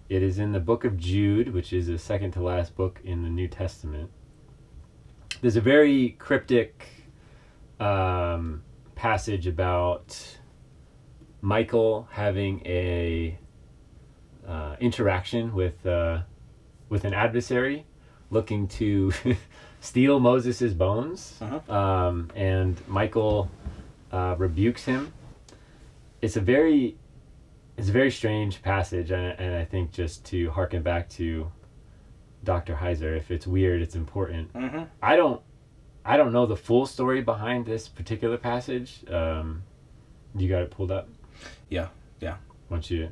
It is in the book of Jude, which is the second to last book in the New Testament. There's a very cryptic passage about Michael having a interaction with an adversary looking to steal Moses' bones. Uh-huh. And Michael rebukes him. It's a very strange passage, and I think just to harken back to Dr. Heiser, if it's weird, it's important. Mm-hmm. I don't know the full story behind this particular passage. You got it pulled up? Yeah. Once you... I'm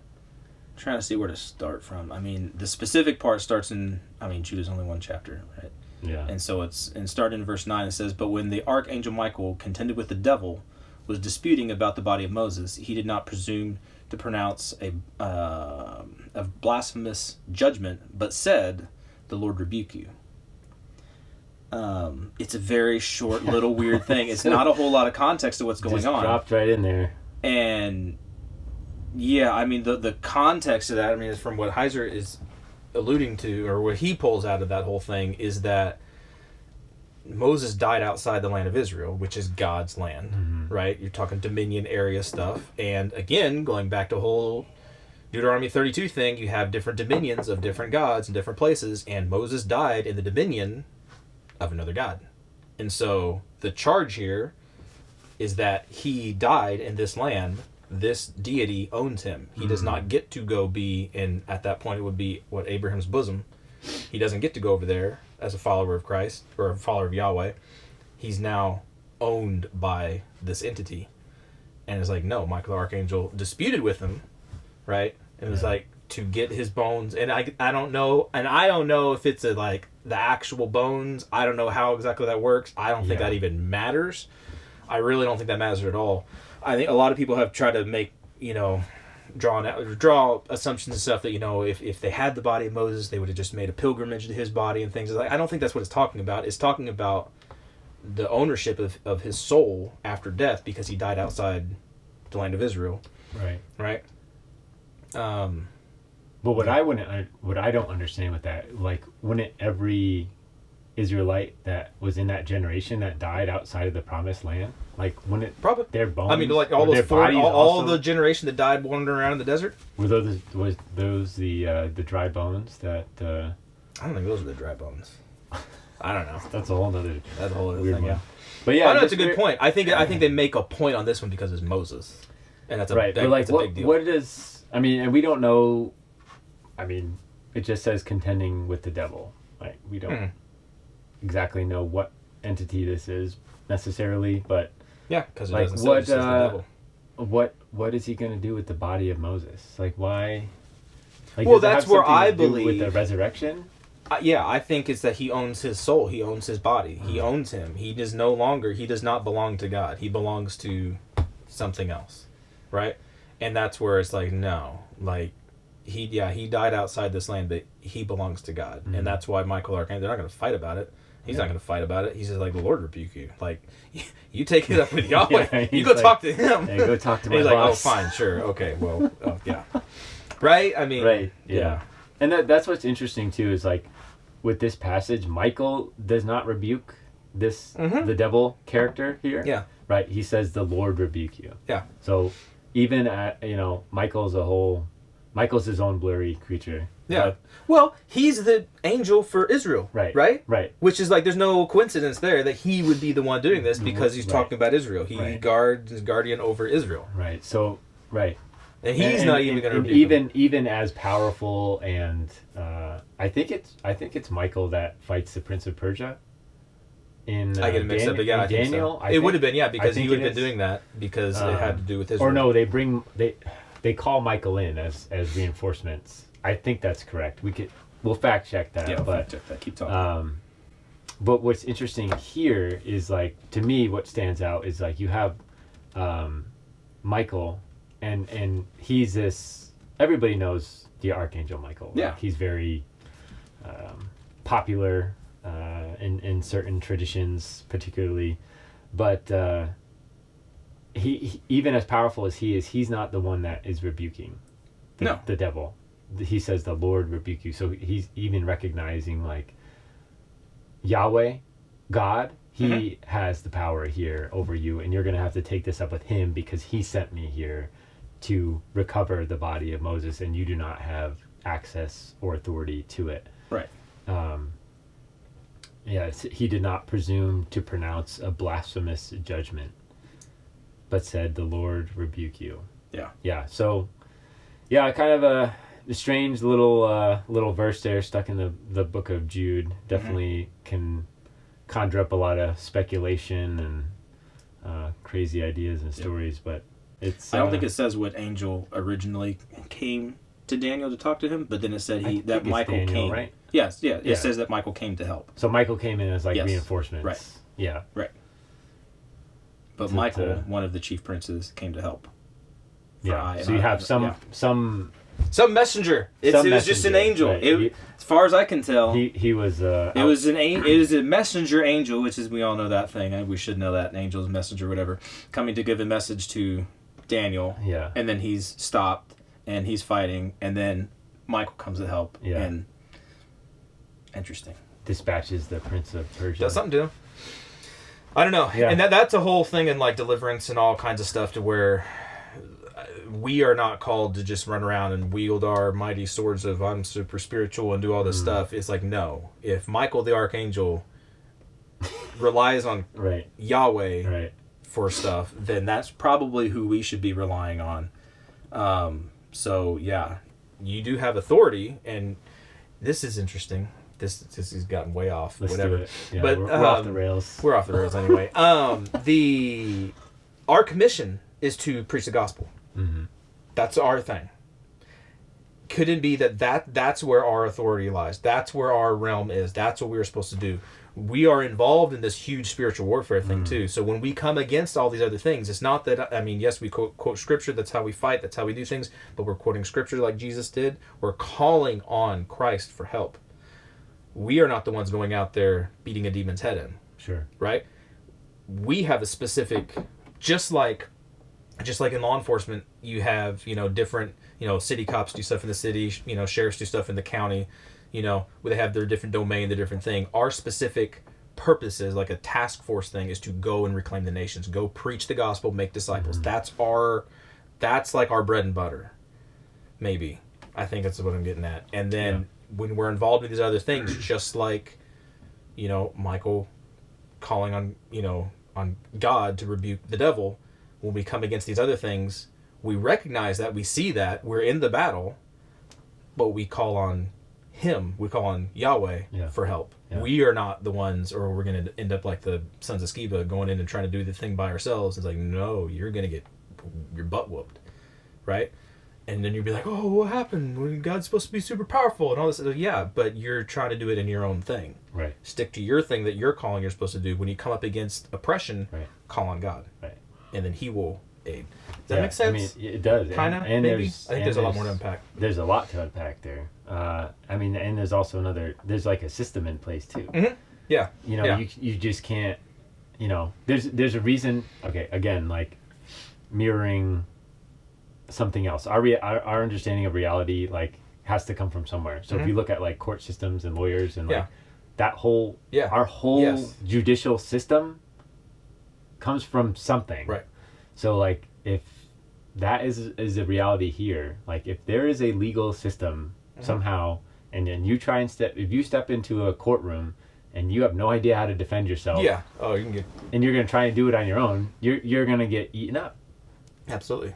trying to see where to start from. I mean, the specific part starts in... Jude is only one chapter, right? Yeah. And so starting in verse 9, it says, "But when the archangel Michael contended with the devil, was disputing about the body of Moses, he did not presume to pronounce a blasphemous judgment, but said, 'The Lord rebuke you.'" It's a very short, little weird thing. It's not a whole lot of context to what's going on. Dropped right in there. And the context of that, is from what Heiser is alluding to, or what he pulls out of that whole thing, is that Moses died outside the land of Israel, which is God's land, right? You're talking dominion area stuff. And again, going back to whole Deuteronomy 32 thing, you have different dominions of different gods in different places, and Moses died in the dominion of another god. And so the charge here is that he died in this land. This deity owns him. He does not get to go be in, at that point it would be what, Abraham's bosom. He doesn't get to go over there as a follower of Christ or a follower of Yahweh. He's now owned by this entity. And it's like, no, Michael the Archangel disputed with him, right? And it was like to get his bones. And I don't know, if it's the actual bones. I don't know how exactly that works. I don't think that even matters. I really don't think that matters at all. I think a lot of people have tried to make, draw assumptions and stuff that, if they had the body of Moses, they would have just made a pilgrimage to his body and things like. I don't think that's what it's talking about. It's talking about the ownership of his soul after death because he died outside the land of Israel. Right. Right? But what I don't understand with that, like, wouldn't every Israelite that was in that generation that died outside of the promised land, like, wouldn't it, probably their bones, I mean, like all those all the generation that died wandering around in the desert, was those the dry bones that I don't think those are the dry bones. I don't know. That's a whole other weird thing. Yeah. But yeah, I know it's a good point. I think they make a point on this one because it's Moses, and that's a right. But like, a big deal. What is? I mean, and we don't know. I mean, it just says contending with the devil. Like, we don't exactly know what entity this is necessarily, but yeah, because it like, doesn't say it's the devil. What is he going to do with the body of Moses? Like, why? Like, well, that's where I believe with the resurrection. Yeah, I think it's that he owns his soul. He owns his body. He owns him. He does not belong to God. He belongs to something else, right? And that's where it's like, no, like, he died outside this land, but he belongs to God. And that's why Michael Archangel, they're not going to fight about it. He's not going to fight about it. He's just like, the Lord rebuke you. Like, you take it up with Yahweh. You go talk to him. Yeah, go talk to my boss. He's like, oh, fine, sure, okay, well, yeah. Right? I mean... Right, yeah. And that's what's interesting, too, is, like, with this passage, Michael does not rebuke the devil character here. Yeah. Right? He says, the Lord rebuke you. Yeah. So, even Michael's his own blurry creature. Yeah. Well, he's the angel for Israel. Right. Right? Right. Which is like, there's no coincidence there that he would be the one doing this because he's talking about Israel. He guards, is guardian over Israel. Right. So, right. And he's not even going to rebuke him. Even as powerful, and I think it's Michael that fights the Prince of Persia. I get it mixed up, but yeah, I think Daniel. So. It would have been, yeah, because he would have been doing that because it had to do with Israel. Or no, they call Michael in as reinforcements. I think that's correct. We'll fact check that. Yeah, but fact check that. Keep talking. But what's interesting here is, like, to me, what stands out is, like, you have Michael, and he's this. Everybody knows the Archangel Michael. Yeah, like, he's very popular in certain traditions, particularly, but he even as powerful as he is, he's not the one that is rebuking the devil. He says, the Lord rebuke you. So he's even recognizing, like, Yahweh, God, he has the power here over you, and you're going to have to take this up with him because he sent me here to recover the body of Moses, and you do not have access or authority to it. Right. He did not presume to pronounce a blasphemous judgment, but said, the Lord rebuke you. Yeah. Yeah. So, yeah, kind of a strange little verse there stuck in the book of Jude. Definitely can conjure up a lot of speculation and crazy ideas and stories, but it's... I don't think it says what angel originally came to Daniel to talk to him, but then it said that Michael Daniel, came. Right? Yes, yeah. It says that Michael came to help. So Michael came in as, like, reinforcements. Right. Yeah. Right. But Michael, one of the chief princes, came to help. Yeah. So you have some messenger. It was just an angel. Right. As far as I can tell, he was. It was a messenger angel, which is, we all know that thing. And we should know that, an angel's messenger, whatever, coming to give a message to Daniel. Yeah. And then he's stopped and he's fighting, and then Michael comes to help. Yeah. And interesting. Dispatches the Prince of Persia. Does something to him. I don't know. Yeah. And that's a whole thing in, like, deliverance and all kinds of stuff, to where we are not called to just run around and wield our mighty swords of I'm super spiritual and do all this stuff. It's like, no. If Michael the Archangel relies on Yahweh for stuff, then that's probably who we should be relying on. So, yeah, you do have authority, and this is interesting. This has gotten way off. Let's whatever. do it. Yeah, but we're off the rails. We're off the rails anyway. Our commission is to preach the gospel. Mm-hmm. That's our thing. Could it be that's where our authority lies? That's where our realm is. That's what we're supposed to do. We are involved in this huge spiritual warfare thing too. So when we come against all these other things, it's not that, I mean, yes, we quote scripture. That's how we fight. That's how we do things. But we're quoting scripture like Jesus did. We're calling on Christ for help. We are not the ones going out there beating a demon's head in. Sure. Right? We have a specific, just like in law enforcement, you have, different, city cops do stuff in the city, sheriffs do stuff in the county, where they have their different domain, their different thing. Our specific purposes, like a task force thing, is to go and reclaim the nations, go preach the gospel, make disciples. That's like our bread and butter. Maybe. I think that's what I'm getting at. And then when we're involved in these other things, just like, Michael calling on God to rebuke the devil, when we come against these other things, we recognize that, we see that, we're in the battle, but we call on him, we call on Yahweh for help. Yeah. We are not the ones, or we're going to end up like the sons of Sceva going in and trying to do the thing by ourselves. It's like, no, you're going to get your butt whooped, right? And then you'll be like, oh, what happened? When God's supposed to be super powerful and all this. Yeah, but you're trying to do it in your own thing. Right. Stick to your thing that you're calling you're supposed to do. When you come up against oppression, call on God. Right. And then he will aid. Does that make sense? I mean, it does. Kind of, maybe? I think there's a lot more to unpack. There's a lot to unpack there. And there's also there's like a system in place too. Mm-hmm. Yeah. You just can't, there's a reason, okay, again, like mirroring something else. Our understanding of reality, like, has to come from somewhere. So if you look at like court systems and lawyers and like that whole, our whole judicial system comes from something. Right. So like if that is a reality here, like if there is a legal system somehow, and then you try and if you step into a courtroom and you have no idea how to defend yourself, you can get, and you're going to try and do it on your own, you're going to get eaten up. Absolutely.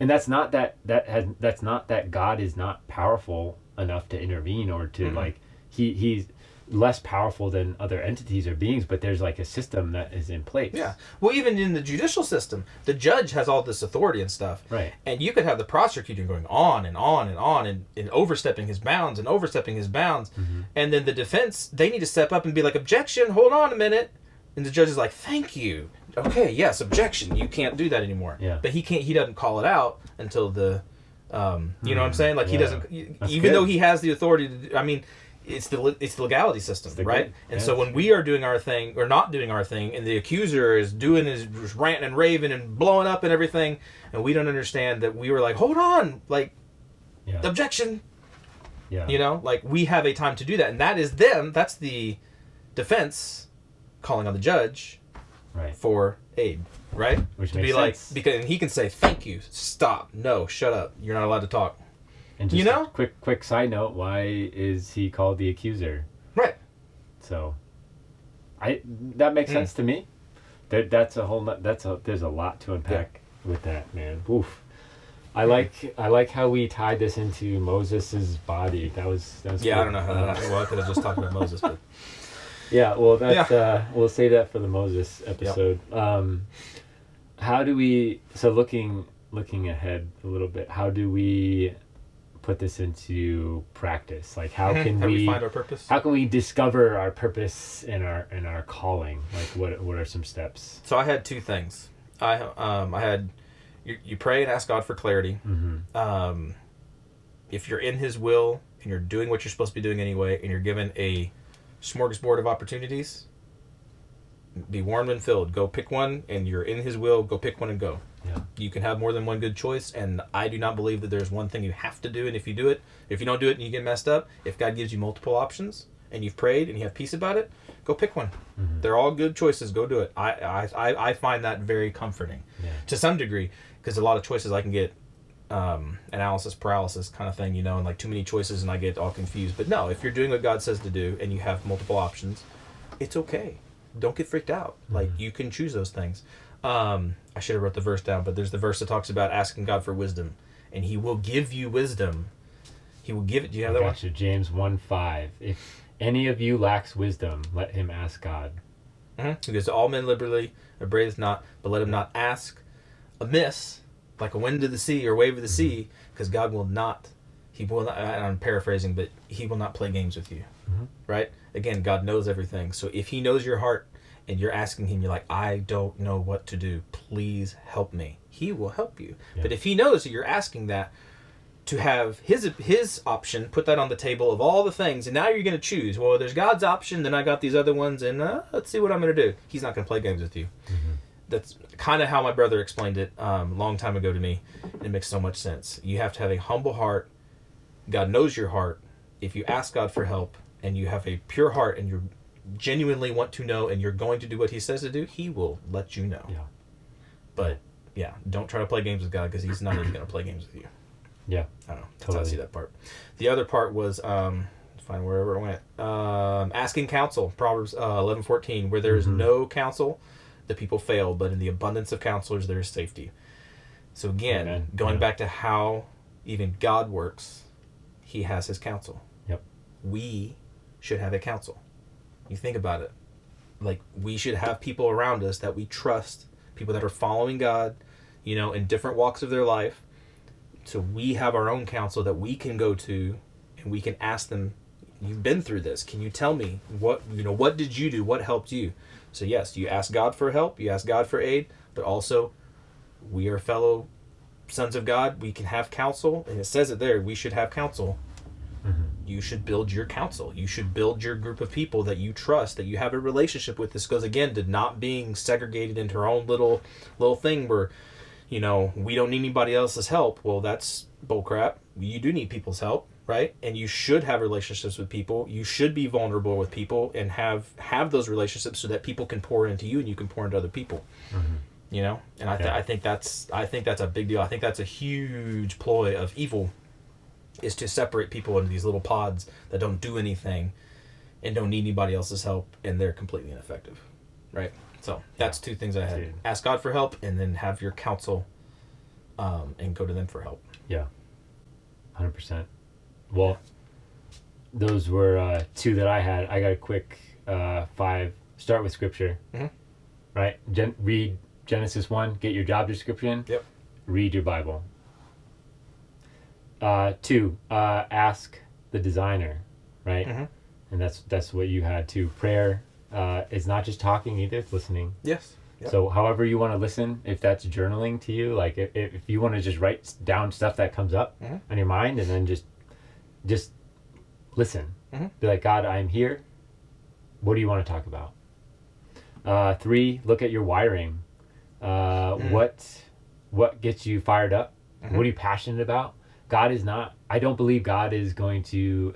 And that's not that God is not powerful enough to intervene, or to like he's less powerful than other entities or beings, but there's like a system that is in place. Yeah. Well, even in the judicial system, the judge has all this authority and stuff. Right. And you could have the prosecutor going on and on and on and overstepping his bounds. And then the defense, they need to step up and be like, objection, hold on a minute. And the judge is like, thank you. Okay, yes, objection. You can't do that anymore. Yeah. But he doesn't call it out until the, you know what I'm saying? Like he doesn't, That's even good. though he has the authority to, it's the legality system, right? And so when we are doing our thing or not doing our thing, and the accuser is doing his ranting and raving and blowing up and everything, and we don't understand that, we were like, hold on, like, objection. Yeah. Like, we have a time to do that, and that is them. That's the defense calling on the judge, right, for aid, right? Which to makes be like, sense. because and he can say, thank you, stop, no, shut up, you're not allowed to talk. And just a quick side note, why is he called the accuser? Right. So, that makes sense to me. There's a lot to unpack with that, man. Oof. I like how we tied this into Moses' body. That was I cool. don't know how that happened. Well, I could have just talked about Moses, but yeah. Well, we'll save that for the Moses episode. How do we? So looking ahead a little bit, how do we put this into practice? Like, how can we find our purpose? How can we discover our purpose and our calling? Like, what are some steps? So I had two things. I had you pray and ask God for clarity. Mm-hmm. If you're in His will and you're doing what you're supposed to be doing anyway, and you're given a smorgasbord of opportunities, be warmed and filled. Go pick one, and you're in His will. Go pick one and go. Yeah. You can have more than one good choice, and I do not believe that there's one thing you have to do, and if you do it, if you don't do it and you get messed up, if God gives you multiple options and you've prayed and you have peace about it, go pick one. Mm-hmm. They're all good choices. Go do it. I find that very comforting to some degree, because a lot of choices I can get analysis paralysis kind of thing, and like too many choices and I get all confused. But no, if you're doing what God says to do and you have multiple options, it's okay. Don't get freaked out. Like, you can choose those things. I should have wrote the verse down, but there's the verse that talks about asking God for wisdom, and He will give you wisdom. He will give it. Do you have that one? James 1:5. If any of you lacks wisdom, let him ask God. He goes, to all men liberally, upbraideth not, but let him not ask amiss, like a wind of the sea or wave of the sea, because God will not. He will not. I'm paraphrasing, but He will not play games with you. Right? Again, God knows everything. So if He knows your heart, and you're asking Him, you're like, I don't know what to do, please help me, He will help you. Yeah. But if He knows that you're asking that, to have his option, put that on the table of all the things, and now you're going to choose, well, there's God's option, then I got these other ones, and let's see what I'm going to do. He's not going to play games with you. that's kind of how my brother explained it a long time ago to me. It makes so much sense. You have to have a humble heart. God knows your heart. If you ask God for help and you have a pure heart and you genuinely want to know and you're going to do what he says to do, he will let you know. Yeah. But yeah, don't try to play games with God, because he's not even going to play games with you. Yeah. I don't know. That's Totally. how I see that part. The other part was, find wherever it went, asking counsel, Proverbs 11:14, where there is no counsel, the people fail, but in the abundance of counselors there is safety. So again, Amen. going back to how even God works, he has his counsel. Yep. We should have a counsel. You think about it. Like, we should have people around us that we trust, people that are following God, in different walks of their life. So we have our own counsel that we can go to, and we can ask them, you've been through this. Can you tell me what did you do? What helped you? So yes, you ask God for help, you ask God for aid, but also we are fellow sons of God. We can have counsel, and it says it there. We should have counsel. Mm-hmm. You should build your counsel. You should build your group of people that you trust, that you have a relationship with. This goes again to not being segregated into our own little thing where, we don't need anybody else's help. Well, that's bullcrap. You do need people's help, right? And you should have relationships with people. You should be vulnerable with people and have those relationships so that people can pour into you and you can pour into other people. Mm-hmm. And I think that's a big deal. I think that's a huge ploy of evil, is to separate people into these little pods that don't do anything and don't need anybody else's help, and they're completely ineffective, right? So that's two things I had. Dude. Ask God for help, and then have your counsel and go to them for help. Yeah. 100%. Well, those were two that I had. I got a quick 5. Start with scripture, right? Read Genesis 1, get your job description. Yep. Read your Bible. 2, ask the designer, right? And that's what you had too. Prayer is not just talking either, it's listening. Yes. Yep. So however you want to listen, if that's journaling to you, like if you want to just write down stuff that comes up on your mind, and then just listen. Be like, God, I'm here. What do you want to talk about? 3, look at your wiring. What gets you fired up? What are you passionate about? I don't believe God is going to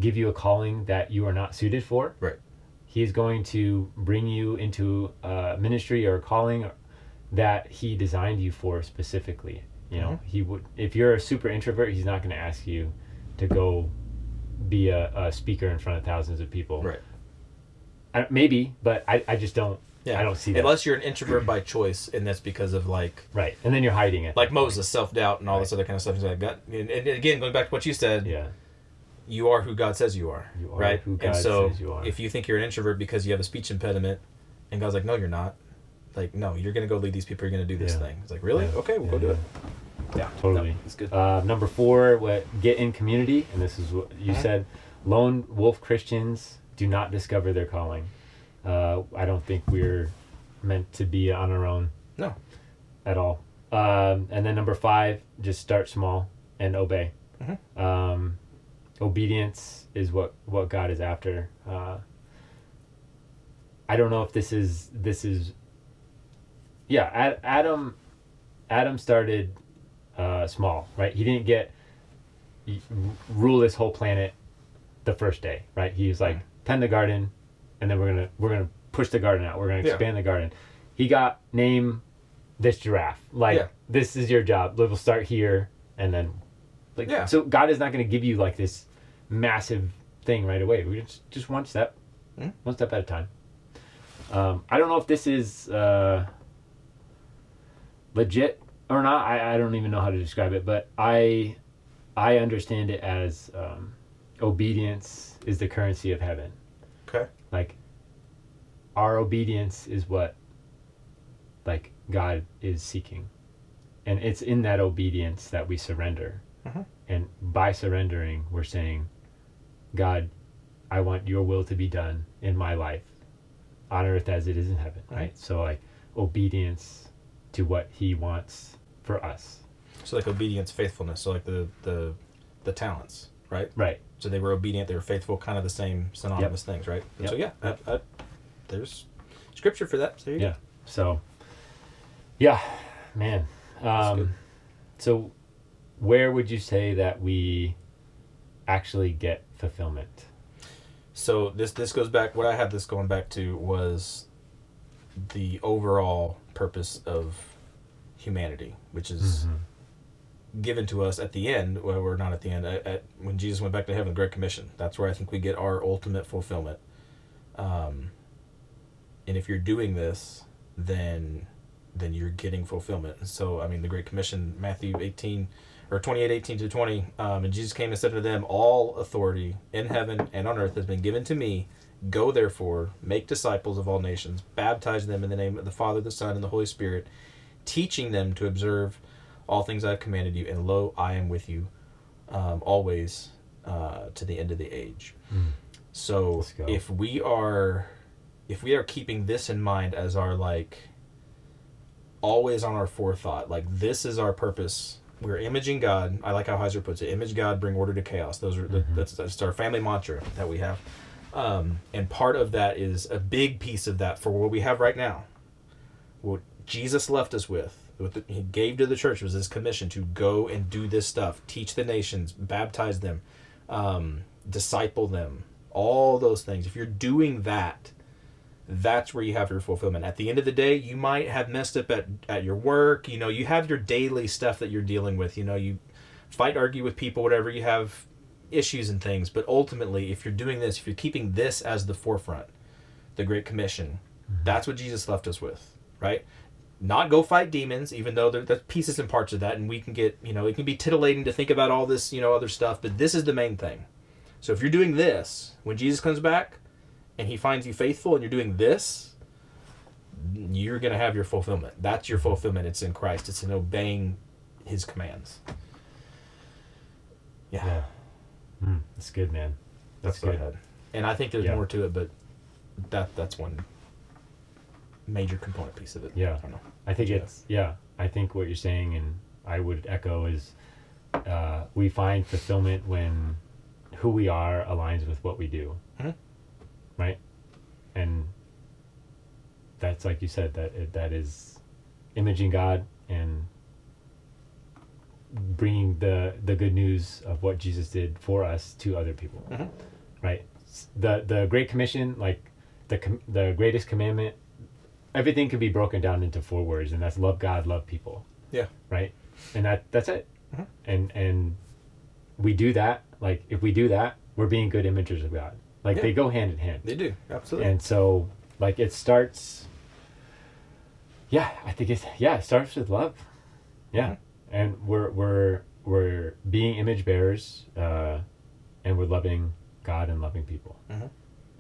give you a calling that you are not suited for. Right. He is going to bring you into a ministry or a calling that he designed you for specifically. He would, if you're a super introvert, he's not going to ask you to go be a speaker in front of thousands of people. Right. Maybe, but I just don't. Yeah. I don't see that. Unless you're an introvert by choice, and that's because of right, and then you're hiding it. like Moses, self-doubt and all this other kind of stuff. Like that. And again, going back to what you said, Yeah. you are who God says you are. You are right? who God and so says you are. if you think you're an introvert because you have a speech impediment, and God's like, no, you're not. Like, no, you're going to go lead these people. You're going to do this thing. It's like, really? Yeah. Okay, we'll go do it. Yeah, Totally. No, it's good. Number 4, get in community, and this is what you said. Lone wolf Christians do not discover their calling. I don't think we're meant to be on our own. No. At all. And then number 5, just start small and obey. Obedience is what God is after. I don't know if this is Adam started small, right? He didn't rule this whole planet the first day, right? He was like, tend the garden, and then we're gonna push the garden out. We're gonna expand the garden. He got, name this giraffe. This is your job. We'll start here, and then so God is not gonna give you like this massive thing right away. We just one step at a time. I don't know if this is legit or not. I don't even know how to describe it, but I understand it as obedience is the currency of heaven. Okay. Like, our obedience is what God is seeking, and it's in that obedience that we surrender. And by surrendering, we're saying, God, I want your will to be done in my life on earth as it is in heaven, right? So obedience to what he wants for us. So obedience, faithfulness. So the talents, right? Right. So they were obedient, they were faithful, kind of the same synonymous things, right? And so there's scripture for that. So there you go. So Yeah, man. That's good. So where would you say that we actually get fulfillment? So this goes back. What I had this going back to was the overall purpose of humanity, which is given to us at the end. Well, we're not at the end. When Jesus went back to heaven, the Great Commission. That's where I think we get our ultimate fulfillment. And if you're doing this, then you're getting fulfillment. And so, I mean, the Great Commission, Matthew 18 or 28:18-20, and Jesus came and said to them, "All authority in heaven and on earth has been given to me. Go therefore, make disciples of all nations, baptize them in the name of the Father, the Son, and the Holy Spirit, teaching them to observe all things I have commanded you. And lo, I am with you always to the end of the age." So if we are keeping this in mind as our always on our forethought, this is our purpose. We're imaging God. I like how Heiser puts it: image God, bring order to chaos. Those are that's our family mantra that we have. And part of that is a big piece of that for what we have right now. What Jesus left us with, he gave to the church, was this commission to go and do this stuff, teach the nations, baptize them, disciple them, all those things. If you're doing that, that's where you have your fulfillment. At the end of the day, you might have messed up at your work. You have your daily stuff that you're dealing with. You fight, argue with people, whatever. You have issues and things. But ultimately, if you're doing this, if you're keeping this as the forefront, the Great Commission, that's what Jesus left us with, right? Not go fight demons, even though there's pieces and parts of that, and we can get, it can be titillating to think about all this, other stuff. But this is the main thing. So if you're doing this, when Jesus comes back, and he finds you faithful and you're doing this, you're going to have your fulfillment. That's your fulfillment. It's in Christ. It's in obeying his commands. Yeah. That's good, man. That's good. And I think there's more to it, but that's one major component piece of it. Yeah. I don't know. I think I think what you're saying, and I would echo, is we find fulfillment when who we are aligns with what we do. Right? And that's, like you said, that is imaging God and bringing the good news of what Jesus did for us to other people. Right? The Great Commission, the greatest commandment, everything can be broken down into 4 words, and that's love God, love people. Yeah. Right? And that's it. And we do that. If we do that, we're being good imagers of God. They go hand in hand. They do, absolutely. And so, it starts. I think it starts with love. And we're being image bearers, and we're loving God and loving people.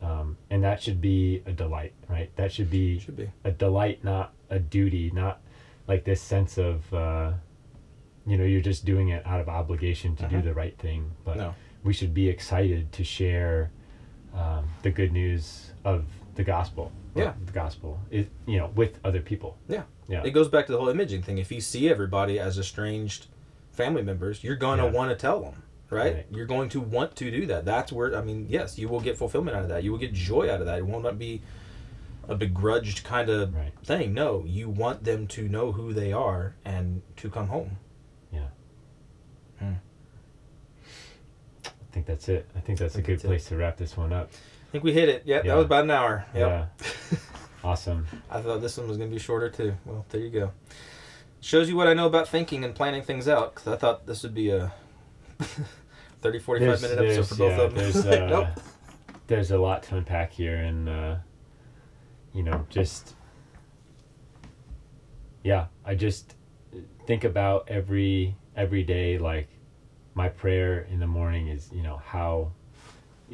And that should be a delight, right? That should be a delight, not a duty, not this sense of, you're just doing it out of obligation to do the right thing. But we should be excited to share the good news of the gospel. The gospel is, with other people. It goes back to the whole imaging thing. If you see everybody as estranged family members, you're going to want to tell them, right? You're going to want to do that. That's where, yes, you will get fulfillment out of that. You will get joy out of that. It will not be a begrudged kind of thing. No, you want them to know who they are and to come home. I think that's it. I think that's a good place to wrap this one up. I think we hit it. That was about an hour. Yeah. Awesome. I thought this one was going to be shorter too. Well, there you go. Shows you what I know about thinking and planning things out, because I thought this would be a 30, 45 minute episode for both of them. Nope. There's a lot to unpack here, and I just think about every day, my prayer in the morning is, how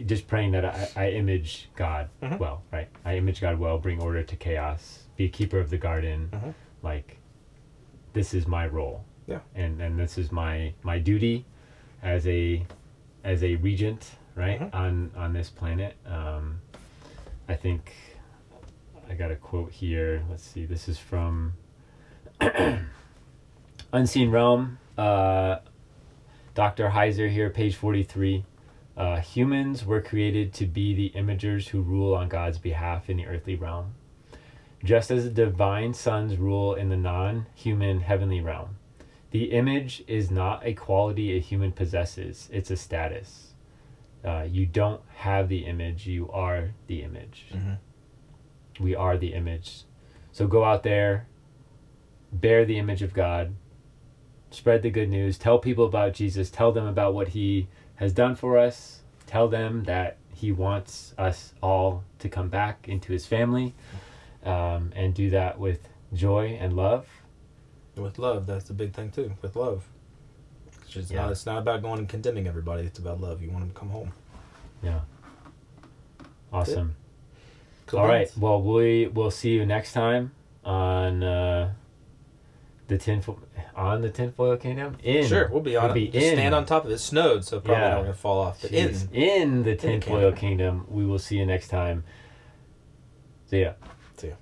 just praying that I image God well, right? I image God well, bring order to chaos, be a keeper of the garden. This is my role. And this is my duty as a regent, right? On this planet. I think I got a quote here. Let's see. This is from Unseen Realm. Dr. Heiser here, page 43. Humans were created to be the imagers who rule on God's behalf in the earthly realm. just as the divine sons rule in the non-human heavenly realm. The image is not a quality a human possesses, it's a status. You don't have the image, you are the image. Mm-hmm. We are the image. So go out there, bear the image of God, spread the good news, tell people about Jesus, tell them about what he has done for us, tell them that he wants us all to come back into his family, and do that with joy and love. With love, that's the big thing too. With love, it's not about going and condemning everybody. It's about love. You want them to come home. Yeah. Awesome. Cool. All right. Well, we'll see you next time on the tinfoil kingdom. Sure, we'll be on it. Just stand on top of it. It snowed, so probably not going to fall off. But in the tinfoil kingdom. We will see you next time. See ya. See ya.